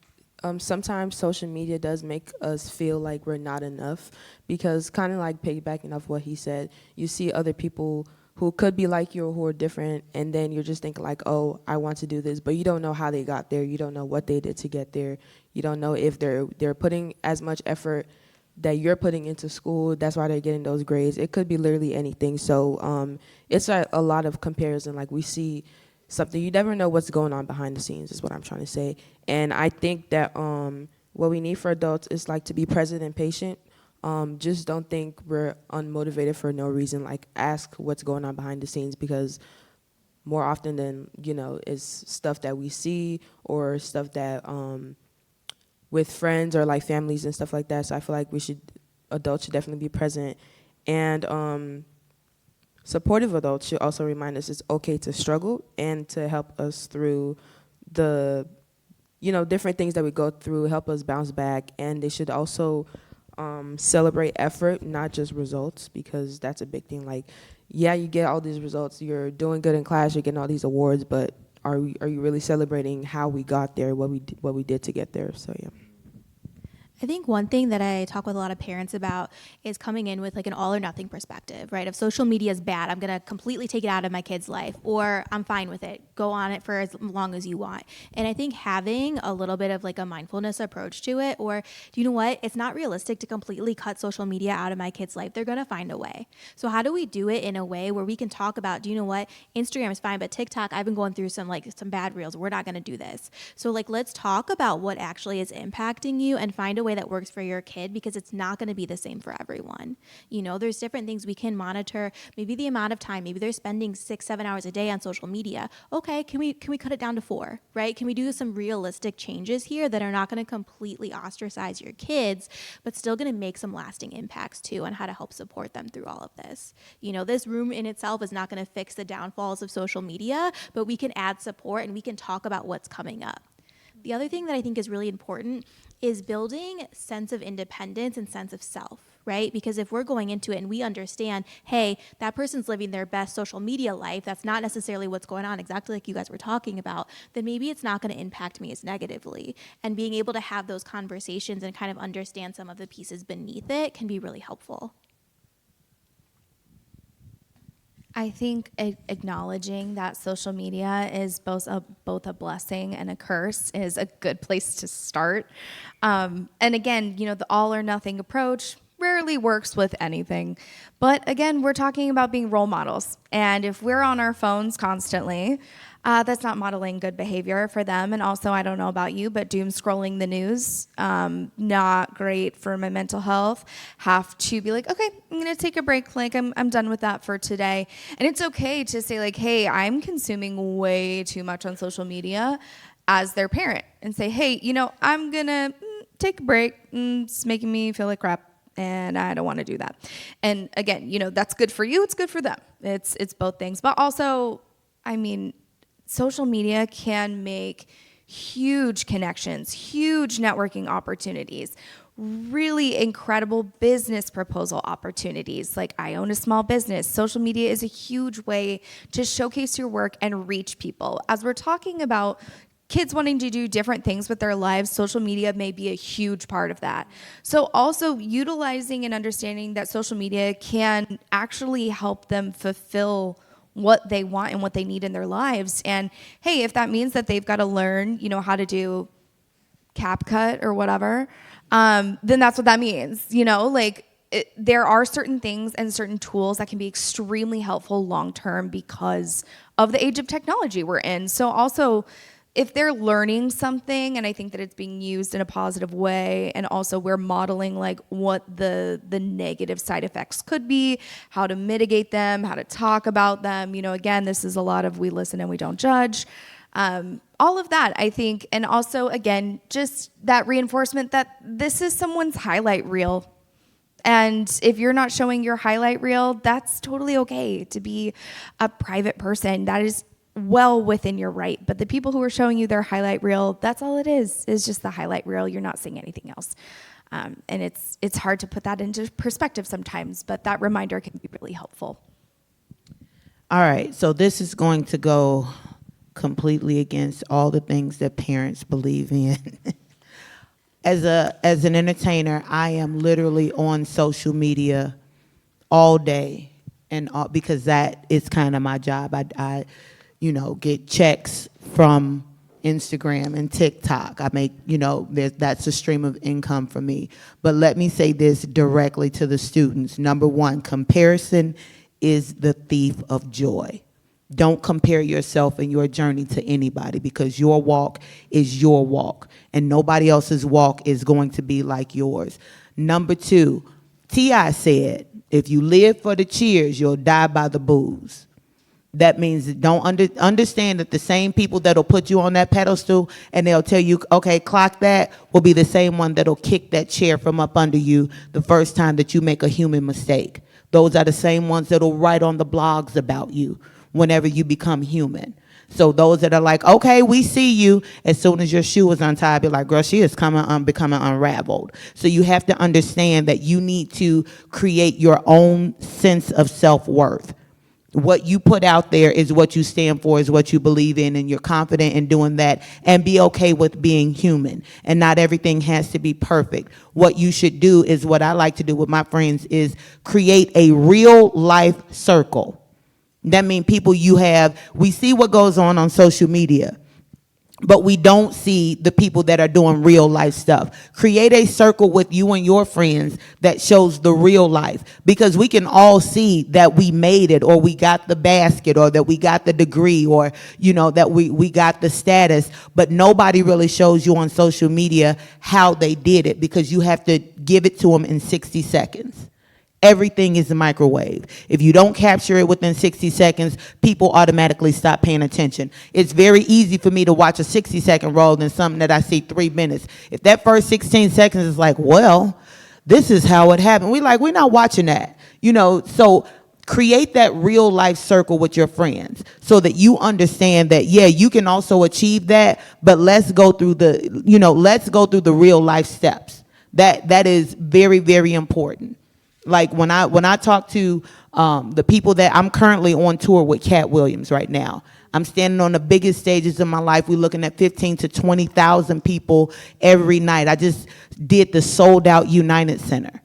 sometimes social media does make us feel like we're not enough, because kind of like piggybacking off what he said, you see other people who could be like you or who are different, and then you're just thinking like, oh, I want to do this, but you don't know how they got there. You don't know what they did to get there. You don't know if they're putting as much effort that you're putting into school. That's why they're getting those grades. It could be literally anything. So it's a lot of comparison. Like we see something, you never know what's going on behind the scenes, is what I'm trying to say. And I think that what we need for adults is like to be present and patient. Just don't think we're unmotivated for no reason. Like ask what's going on behind the scenes, because more often than, it's stuff that we see or stuff that with friends or like families and stuff like that. So I feel like adults should definitely be present. And supportive adults should also remind us it's okay to struggle and to help us through the different things that we go through, help us bounce back, and they should also celebrate effort, not just results, because that's a big thing. Like, yeah, you get all these results, you're doing good in class, you're getting all these awards, but are you really celebrating how we got there, what we did to get there? So yeah. I think one thing that I talk with a lot of parents about is coming in with like an all or nothing perspective, right? If social media is bad, I'm going to completely take it out of my kid's life, or I'm fine with it. Go on it for as long as you want. And I think having a little bit of like a mindfulness approach to it, or you know what? It's not realistic to completely cut social media out of my kid's life. They're going to find a way. So how do we do it in a way where we can talk about, do you know what? Instagram is fine, but TikTok, I've been going through some bad reels. We're not going to do this. So like, let's talk about what actually is impacting you and find a way that works for your kid, because it's not going to be the same for everyone. There's different things we can monitor, maybe the amount of time, maybe they're spending 6-7 hours a day on social media. Okay, can we cut it down to 4, right? Can we do some realistic changes here that are not going to completely ostracize your kids, but still going to make some lasting impacts too, on how to help support them through all of this. This room in itself is not going to fix the downfalls of social media, but we can add support and we can talk about what's coming up. The other thing that I think is really important is building sense of independence and sense of self, right? Because if we're going into it and we understand, hey, that person's living their best social media life, that's not necessarily what's going on, exactly like you guys were talking about, then maybe it's not going to impact me as negatively. And being able to have those conversations and kind of understand some of the pieces beneath it can be really helpful. I think acknowledging that social media is both a blessing and a curse is a good place to start. And again, the all or nothing approach rarely works with anything. But again, we're talking about being role models. And if we're on our phones constantly, that's not modeling good behavior for them. And also, I don't know about you, but doom scrolling the news, not great for my mental health. Have to be like, okay, I'm going to take a break. Like, I'm done with that for today. And it's okay to say like, hey, I'm consuming way too much on social media as their parent, and say, hey, I'm going to take a break. It's making me feel like crap, and I don't want to do that. And again, that's good for you. It's good for them. It's both things. But also, social media can make huge connections, huge networking opportunities, really incredible business proposal opportunities. Like, I own a small business. Social media is a huge way to showcase your work and reach people. As we're talking about kids wanting to do different things with their lives, social media may be a huge part of that. So also utilizing and understanding that social media can actually help them fulfill what they want and what they need in their lives. And hey, if that means that they've got to learn, how to do CapCut or whatever, then that's what that means. There are certain things and certain tools that can be extremely helpful long-term because of the age of technology we're in. So also, if they're learning something, and I think that it's being used in a positive way, and also we're modeling like what the negative side effects could be, how to mitigate them, how to talk about them. Again, this is a lot of we listen and we don't judge. All of that, I think, and also, again, just that reinforcement that this is someone's highlight reel. And if you're not showing your highlight reel, that's totally okay to be a private person. That is well within your right. But the people who are showing you their highlight reel, that's all it is just the highlight reel. You're not seeing anything else. And it's hard to put that into perspective sometimes, but that reminder can be really helpful. All right, so this is going to go completely against all the things that parents believe in. As an entertainer, I am literally on social media all day, and because that is kind of my job. I get checks from Instagram and TikTok. I make, that's a stream of income for me. But let me say this directly to the students. Number one, comparison is the thief of joy. Don't compare yourself and your journey to anybody, because your walk is your walk, and nobody else's walk is going to be like yours. Number two, T.I. said, if you live for the cheers, you'll die by the boos. That means don't understand that the same people that'll put you on that pedestal and they'll tell you, okay, clock that, will be the same one that'll kick that chair from up under you the first time that you make a human mistake. Those are the same ones that'll write on the blogs about you whenever you become human. So those that are like, okay, we see you, as soon as your shoe is untied, be like, girl, she is becoming unraveled. So you have to understand that you need to create your own sense of self-worth. What you put out there is what you stand for, is what you believe in, and you're confident in doing that, and be okay with being human. And not everything has to be perfect. What you should do is what I like to do with my friends is create a real life circle. That means people we see what goes on social media, but we don't see the people that are doing real life stuff. Create a circle with you and your friends that shows the real life, because we can all see that we made it, or we got the basket, or that we got the degree, or that we got the status, but nobody really shows you on social media how they did it, because you have to give it to them in 60 seconds. Everything is a microwave. If you don't capture it within 60 seconds, people automatically stop paying attention. It's very easy for me to watch a 60-second roll than something that I see 3 minutes. If that first 16 seconds is like, well, this is how it happened, we're not watching that. So create that real life circle with your friends so that you understand that, yeah, you can also achieve that, but let's go through the real life steps. That is very, very important. Like when I talk to the people that I'm currently on tour with, Cat Williams right now. I'm standing on the biggest stages in my life. We're looking at 15 to 20,000 people every night. I just did the sold out United Center.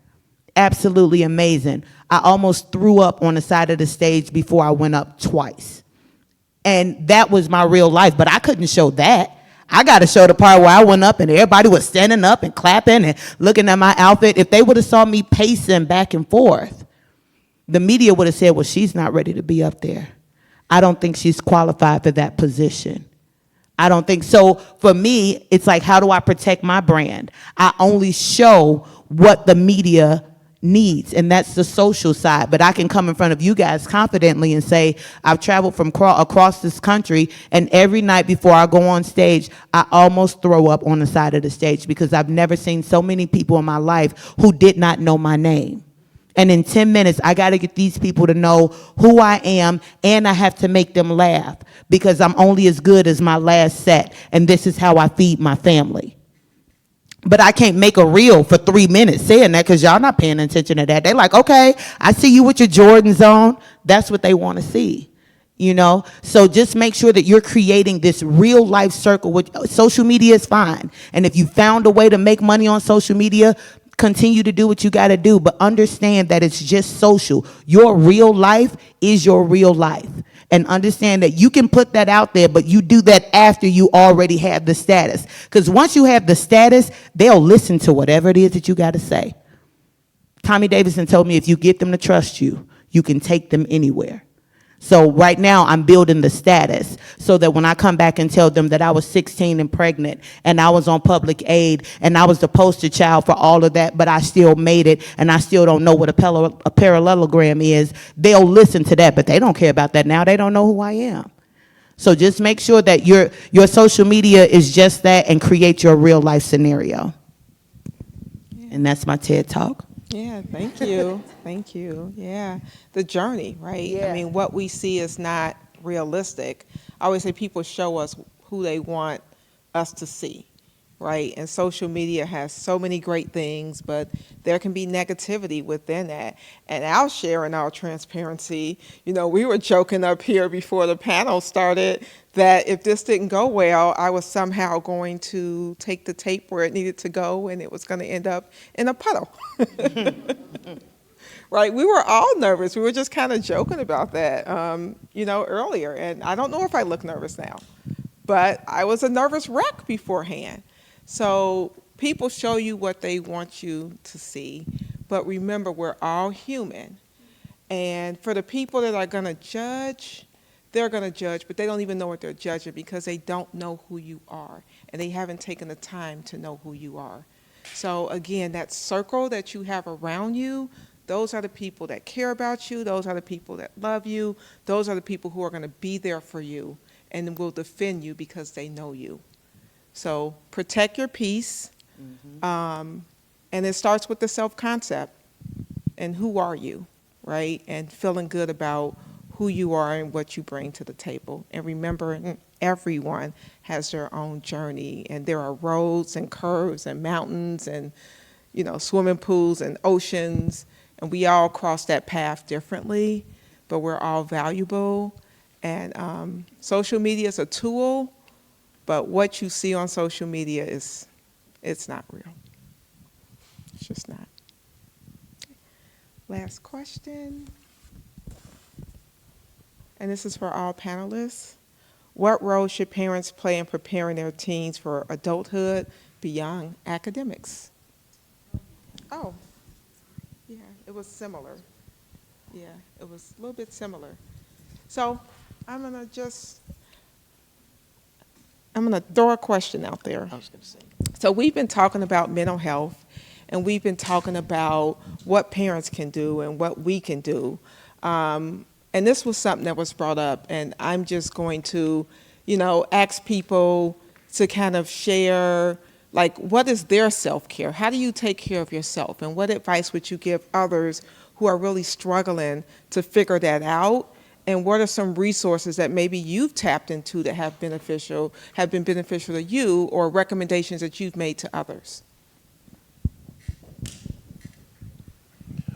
Absolutely amazing. I almost threw up on the side of the stage before I went up twice. And that was my real life, but I couldn't show that. I got to show the part where I went up and everybody was standing up and clapping and looking at my outfit. If they would have saw me pacing back and forth, the media would have said, well, she's not ready to be up there. I don't think she's qualified for that position. I don't think so. For me, it's like, how do I protect my brand? I only show what the media needs, and that's the social side. But I can come in front of you guys confidently and say, I've traveled from across this country, and every night before I go on stage, I almost throw up on the side of the stage, because I've never seen so many people in my life who did not know my name. And in 10 minutes, I got to get these people to know who I am, and I have to make them laugh, because I'm only as good as my last set, and this is how I feed my family. But I can't make a reel for 3 minutes saying that, because y'all not paying attention to that. They're like, okay, I see you with your Jordans on. That's what they want to see, So just make sure that you're creating this real life circle. With social media is fine. And if you found a way to make money on social media, continue to do what you got to do. But understand that it's just social. Your real life is your real life. And understand that you can put that out there, but you do that after you already have the status. Because once you have the status, they'll listen to whatever it is that you got to say. Tommy Davidson told me, if you get them to trust you, you can take them anywhere. So right now I'm building the status so that when I come back and tell them that I was 16 and pregnant and I was on public aid and I was the poster child for all of that, but I still made it and I still don't know what a parallelogram is, they'll listen to that, but they don't care about that now. They don't know who I am. So just make sure that your social media is just that, and create your real life scenario. And that's my TED Talk. Yeah, thank you. Thank you. Yeah. The journey, right? Yeah. I mean, what we see is not realistic. I always say people show us who they want us to see, right? And social media has so many great things, but there can be negativity within that. And I'll share in our transparency, we were joking up here before the panel started that if this didn't go well, I was somehow going to take the tape where it needed to go and it was going to end up in a puddle. Right? We were all nervous. We were just kind of joking about that, earlier. And I don't know if I look nervous now, but I was a nervous wreck beforehand. So people show you what they want you to see, but remember, we're all human. And for the people that are going to judge, they're going to judge, but they don't even know what they're judging because they don't know who you are, and they haven't taken the time to know who you are. So again, that circle that you have around you, those are the people that care about you. Those are the people that love you. Those are the people who are going to be there for you and will defend you because they know you. So protect your peace, and it starts with the self-concept and who are you, right? And feeling good about who you are and what you bring to the table. And remember, everyone has their own journey, and there are roads and curves and mountains and, you know, swimming pools and oceans, and we all cross that path differently, but we're all valuable. And social media is a tool, but what you see on social media it's not real. It's just not. Last question. And this is for all panelists. What role should parents play in preparing their teens for adulthood beyond academics? Oh, yeah, it was similar. Yeah, it was a little bit similar. So I'm gonna throw a question out there. I was going to say. So we've been talking about mental health, and we've been talking about what parents can do and what we can do. And this was something that was brought up, and I'm just going to, you know, ask people to kind of share, like, what is their self-care? How do you take care of yourself? And what advice would you give others who are really struggling to figure that out? And what are some resources that maybe you've tapped into that have been beneficial to you, or recommendations that you've made to others?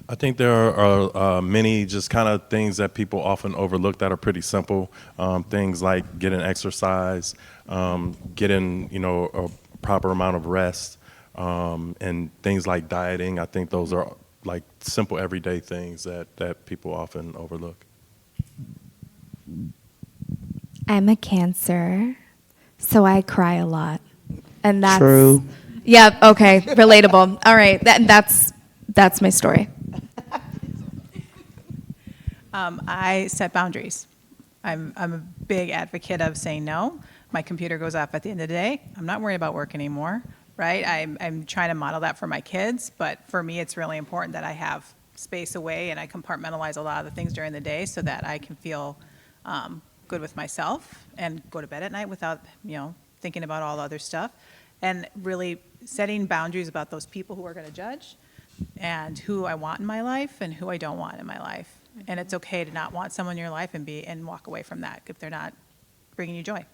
I think there are many just kind of things that people often overlook that are pretty simple. Things like getting exercise, getting, you know, a proper amount of rest, and things like dieting. I think those are like simple everyday things that people often overlook. I'm a Cancer, so I cry a lot. And that's True. Yeah, okay, relatable. All right, that's my story. I set boundaries. I'm a big advocate of saying no. My computer goes off at the end of the day. I'm not worried about work anymore, right? I'm trying to model that for my kids, but for me, it's really important that I have space away and I compartmentalize a lot of the things during the day so that I can feel good with myself and go to bed at night without, you know, thinking about all the other stuff. And really setting boundaries about those people who are going to judge and who I want in my life and who I don't want in my life. And it's okay to not want someone in your life and walk away from that if they're not bringing you joy.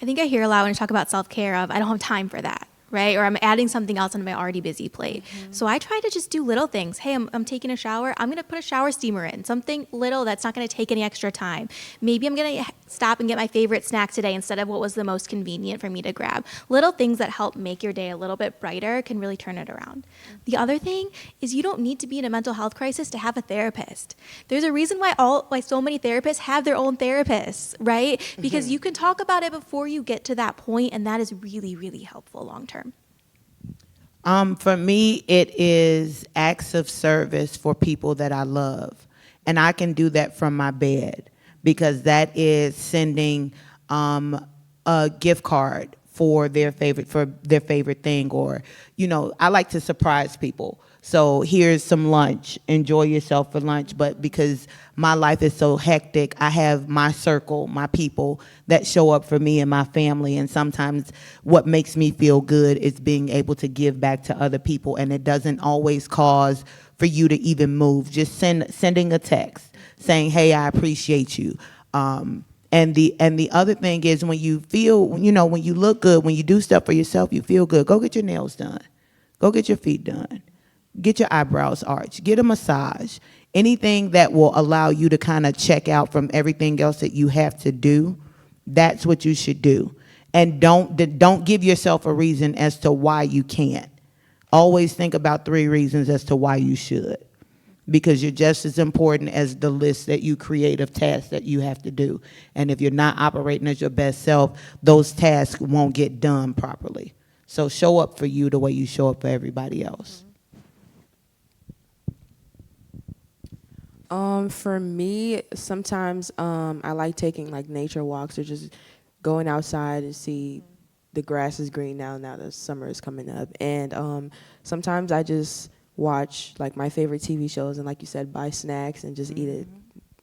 I think I hear a lot when you talk about self-care of, I don't have time for that, right? Or I'm adding something else onto my already busy plate. So I try to just do little things. Hey, I'm taking a shower. I'm going to put a shower steamer in, something little that's not going to take any extra time. Maybe I'm going to stop and get my favorite snack today instead of what was the most convenient for me to grab. Little things that help make your day a little bit brighter can really turn it around. The other thing is you don't need to be in a mental health crisis to have a therapist. There's a reason why so many therapists have their own therapists, right? Because you can talk about it before you get to that point, and that is really, really helpful long term. For me, it is acts of service for people that I love. And I can do that from my bed because that is sending a gift card for their favorite thing. Or, you know, I like to surprise people. So here's some lunch. Enjoy yourself for lunch. But because my life is so hectic, I have my circle, my people that show up for me and my family. And sometimes what makes me feel good is being able to give back to other people. And it doesn't always cause for you to even move. Just sending a text saying, hey, I appreciate you. And the other thing is when you feel, you know, when you look good, when you do stuff for yourself, you feel good. Go get your nails done. Go get your feet done. Get your eyebrows arched. Get a massage. Anything that will allow you to kind of check out from everything else that you have to do, that's what you should do. And don't give yourself a reason as to why you can't. Always think about 3 reasons as to why you should. Because you're just as important as the list that you create of tasks that you have to do. And if you're not operating as your best self, those tasks won't get done properly. So show up for you the way you show up for everybody else. For me, sometimes I like taking like nature walks or just going outside and see the grass is green now the summer is coming up. And sometimes I just watch like my favorite TV shows and like you said, buy snacks and just eat it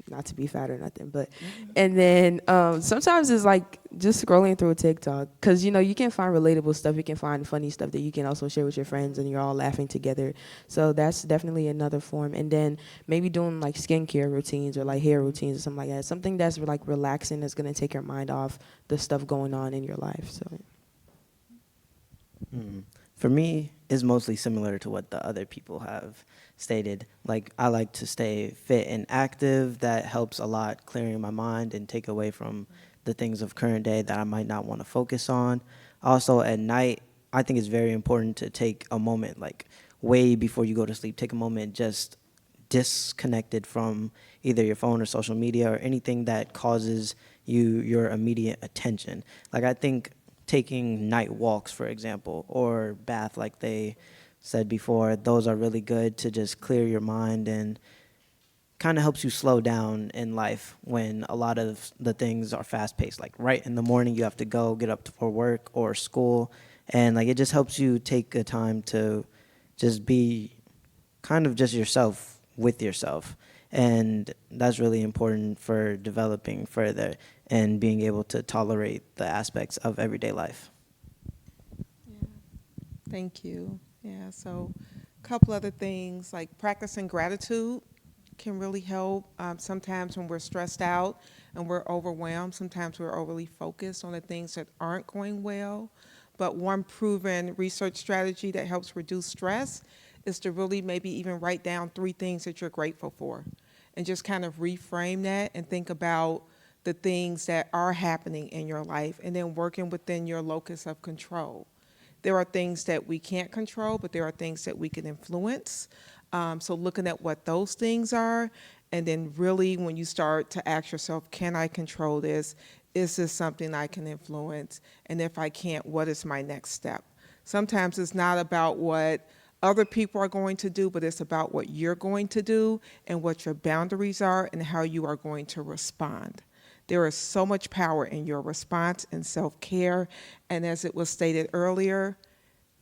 not to be fat or nothing, but, and then sometimes it's like just scrolling through TikTok, because, you can find relatable stuff, you can find funny stuff that you can also share with your friends and you're all laughing together. So that's definitely another form. And then maybe doing like skincare routines or like hair routines or something like that. Something that's like relaxing, that's going to take your mind off the stuff going on in your life. So. For me, it's mostly similar to what the other people have stated. Like, I like to stay fit and active. That helps a lot, clearing my mind and take away from the things of current day that I might not want to focus on. Also, at night, I think it's very important to take a moment, like way before you go to sleep, take a moment just disconnected from either your phone or social media or anything that causes you your immediate attention. Like, I think taking night walks, for example, or bath, like they said before, those are really good to just clear your mind and kind of helps you slow down in life when a lot of the things are fast paced. Like right in the morning, you have to go get up for work or school. And like, it just helps you take a time to just be kind of just yourself with yourself. And that's really important for developing further and being able to tolerate the aspects of everyday life. Yeah. Thank you. Yeah, so a couple other things like practicing gratitude can really help. Sometimes when we're stressed out and we're overwhelmed, sometimes we're overly focused on the things that aren't going well. But one proven research strategy that helps reduce stress is to really maybe even write down 3 things that you're grateful for and just kind of reframe that and think about the things that are happening in your life and then working within your locus of control. There are things that we can't control, but there are things that we can influence. So looking at what those things are, and then really when you start to ask yourself, can I control this? Is this something I can influence? And if I can't, what is my next step? Sometimes it's not about what other people are going to do, but it's about what you're going to do and what your boundaries are and how you are going to respond. There is so much power in your response and self-care. And as it was stated earlier,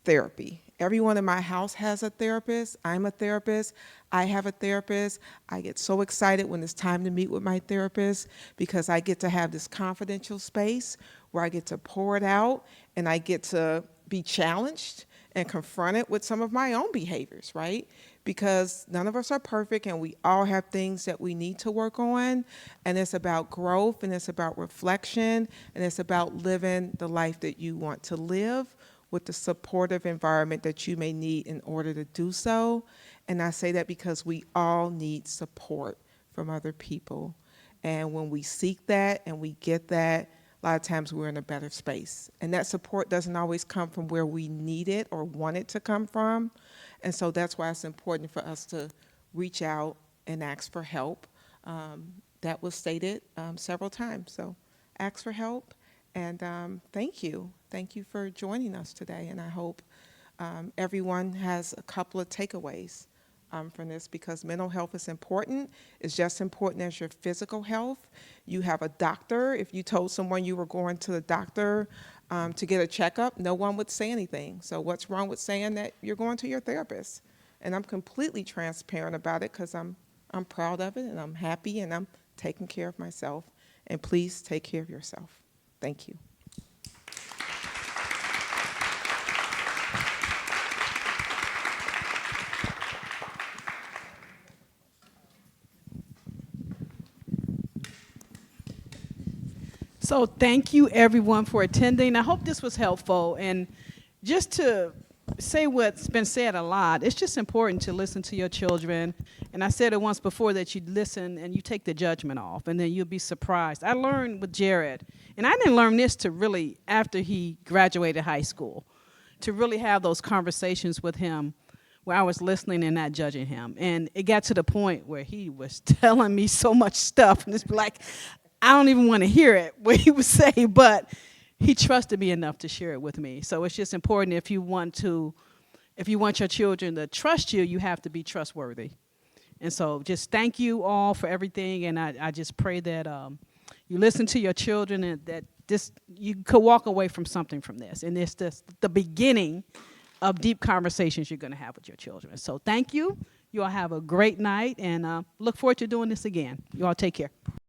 therapy. Everyone in my house has a therapist. I'm a therapist. I have a therapist. I get so excited when it's time to meet with my therapist because I get to have this confidential space where I get to pour it out and I get to be challenged and confronted with some of my own behaviors, right? Because none of us are perfect and we all have things that we need to work on. And it's about growth and it's about reflection and it's about living the life that you want to live with the supportive environment that you may need in order to do so. And I say that because we all need support from other people. And when we seek that and we get that, a lot of times we're in a better space. And that support doesn't always come from where we need it or want it to come from. And so that's why it's important for us to reach out and ask for help. That was stated several times. So ask for help. And thank you. Thank you for joining us today. And I hope everyone has a couple of takeaways from this because mental health is important. It's just important as your physical health. You have a doctor. If you told someone you were going to the doctor to get a checkup, no one would say anything. So what's wrong with saying that you're going to your therapist? And I'm completely transparent about it because I'm proud of it and I'm happy and I'm taking care of myself. And please take care of yourself. Thank you. So thank you everyone for attending. I hope this was helpful. And just to say what's been said a lot, it's just important to listen to your children. And I said it once before that you listen and you take the judgment off and then you'll be surprised. I learned with Jared, and I didn't learn this to really after he graduated high school, to really have those conversations with him where I was listening and not judging him. And it got to the point where he was telling me so much stuff and it's like, I don't even want to hear it, what he would say, but he trusted me enough to share it with me. So it's just important if you want your children to trust you, you have to be trustworthy. And so just thank you all for everything, and I just pray that you listen to your children and that you could walk away from something from this. And it's just the beginning of deep conversations you're going to have with your children. So thank you. You all have a great night, and look forward to doing this again. You all take care.